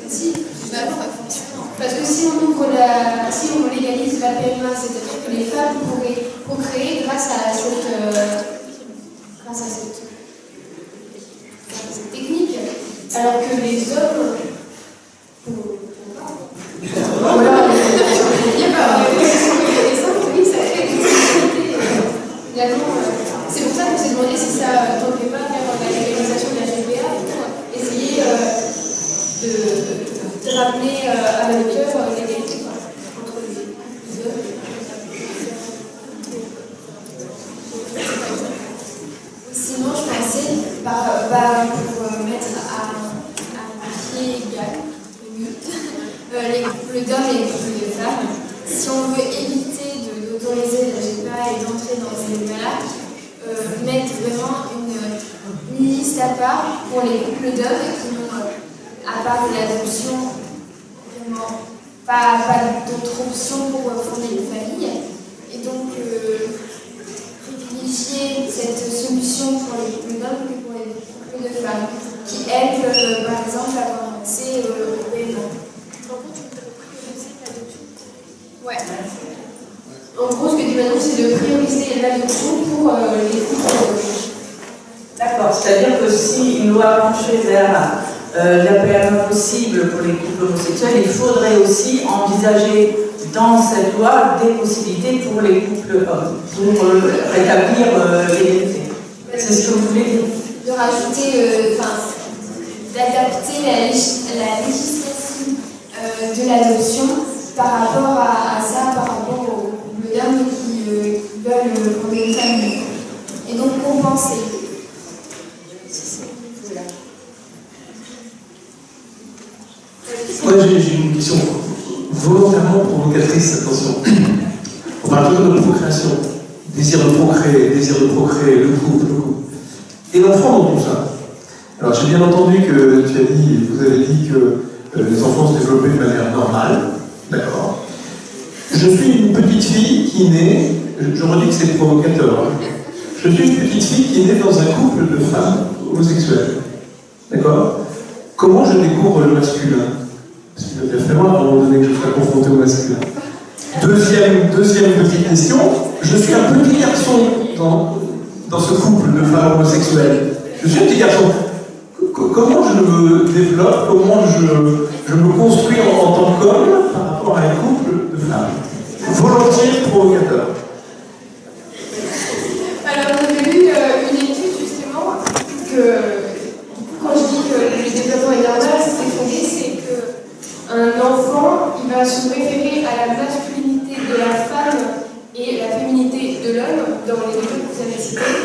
Si, parce que si on légalise la PMA, c'est-à-dire que les femmes pourraient procréer grâce à cette technique, alors que les hommes c'est pour ça qu'on s'est demandé si ça ne tendait pas vers la légalisation de la GPA pour essayer de ramener à la hauteur l'égalité entre les hommes. Sinon, je pensais pour mettre à pied égal le d'hommes et le de femmes, si on veut éviter d'autoriser la GPA et d'entrer dans ces débats-là, mettre vraiment une liste à part pour les couples d'hommes qui n'ont, à part de l'adoption, vraiment pas d'autres options pour fonder une famille. Et donc, privilégier cette solution pour les couples d'hommes que pour les couples de femmes, qui elles peuvent, par exemple, avoir accès au PMA. Ouais. En gros, ce que dit Manon, c'est de prioriser l'adoption pour les couples. D'accord, c'est-à-dire que si une loi penchait vers la PMA possible pour les couples homosexuels, il faudrait aussi envisager dans cette loi des possibilités pour les couples hommes, pour rétablir l'égalité. C'est ce que vous voulez dire? De rajouter, d'adapter la législation de l'adoption par rapport à ça, par rapport aux couples d'hommes qui veulent fonder une famille. Et donc compenser. Moi j'ai une question volontairement provocatrice, attention. On parle toujours de procréation, désir de procréer, le couple. Et l'enfant dans tout ça. Alors j'ai bien entendu que vous avez dit que les enfants se développaient de manière normale, d'accord. Je suis une petite fille qui naît, je redis que c'est provocateur, hein. Je suis une petite fille qui naît dans un couple de femmes homosexuelles, d'accord. Comment je découvre le masculin? Parce qu'il va bien falloir à un moment donné que je sois confronté au masculin. Deuxième petite question, je suis un petit garçon dans ce couple de femmes homosexuelles. Je suis un petit garçon. Comment je me développe, comment je me construis en tant qu'homme par rapport à un couple de femmes? Volontiers provocateur. Alors, on avait lu une étude justement que, quand je dis que le développement est normal, c'est fondé, c'est qu'un enfant, il va se référer à la masculinité de la femme et la féminité de l'homme dans les deux que vous avez cités.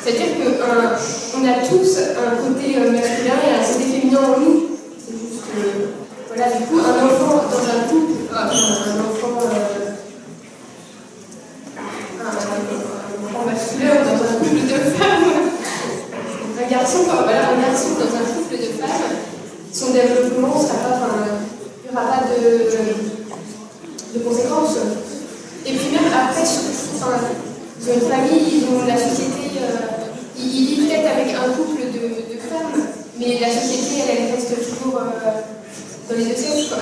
C'est-à-dire qu'on a tous un côté masculin et un côté féminin en nous. C'est juste voilà, du coup, un enfant dans un couple, un enfant masculin dans un couple de femmes, un garçon dans un couple de femmes, son développement sera pas, il n'y aura pas de conséquences. Et puis même après, ils ont une famille, ils ont la société, ils vivent peut-être avec un couple de femmes, mais la société, elle reste toujours dans les deux sexes, quoi.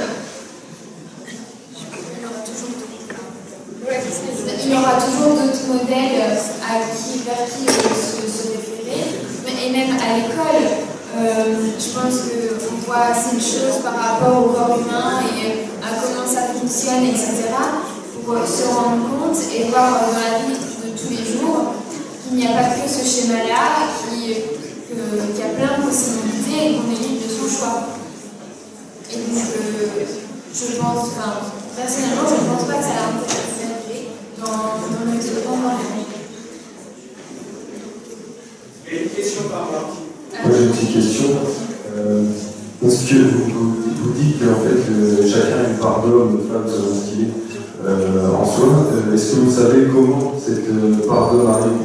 Il y aura toujours d'autres modèles vers qui se référer, et même à l'école, je pense qu'on voit assez de choses par rapport au corps humain et à comment ça fonctionne, etc., pour se rendre compte et voir dans la vie de tous les jours qu'il n'y a pas que ce schéma-là, qu'il y a plein de possibilités et qu'on est libre de son choix. Et donc, je pense, personnellement, je ne pense pas que ça a intéressé dans le développement. Et une question par là. Moi j'ai une petite question. Parce que vous dites qu'en fait chacun a une part d'homme, de femme, selon ce qu'il est en soi. Est-ce que vous savez comment cette part d'homme arrive?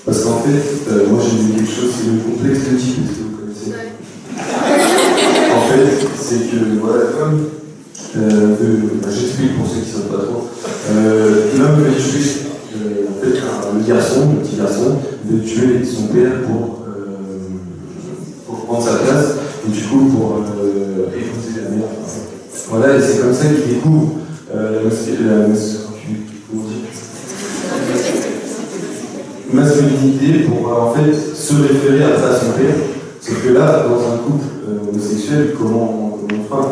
Parce qu'en fait, moi j'ai vu quelque chose, c'est le complexe de type, est-ce que vous connaissez? En fait, c'est que voilà, comme j'explique pour ceux qui ne savent pas trop, l'homme veut tuer en fait, le petit garçon veut tuer son père pour prendre sa place, et du coup coup pour épouser la mère. Voilà, et c'est comme ça qu'il découvre masculinité pour en fait se référer après à son père. Sauf que là, dans un couple homosexuel, comment on fera?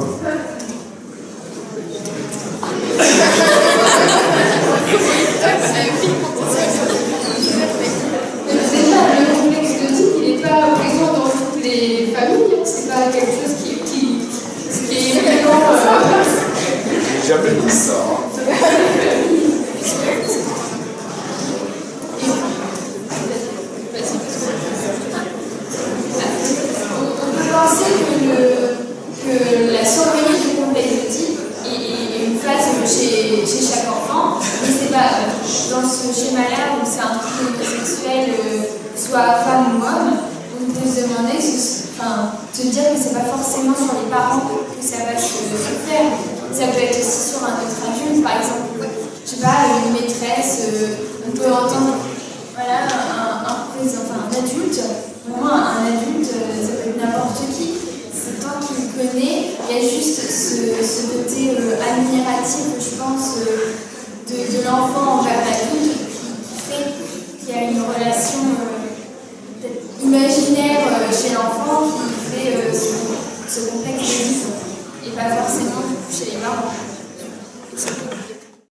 Le complexe d'Oedipe, il n'est pas présent dans toutes les familles, c'est pas quelque chose qui est vraiment. J'ai jamais dit ça. On peut penser que la survenue du complexe d'Oedipe est une phase chez chaque enfant, mais c'est pas dans ce schéma-là où c'est un couple homosexuel, soit femme ou homme, on peut se demander, se dire que c'est pas forcément sur les parents que ça va se faire. Ça peut être aussi sur un autre adulte, par exemple, je sais pas, une maîtresse, on peut entendre, voilà, un adulte, vraiment un adulte, ça peut être n'importe qui. Tant qu'il le connaît, il y a juste ce côté admiratif, je pense, de l'enfant envers l'adulte qui fait qu'il y a une relation imaginaire chez l'enfant qui fait ce complexe de vie, et pas forcément chez les parents.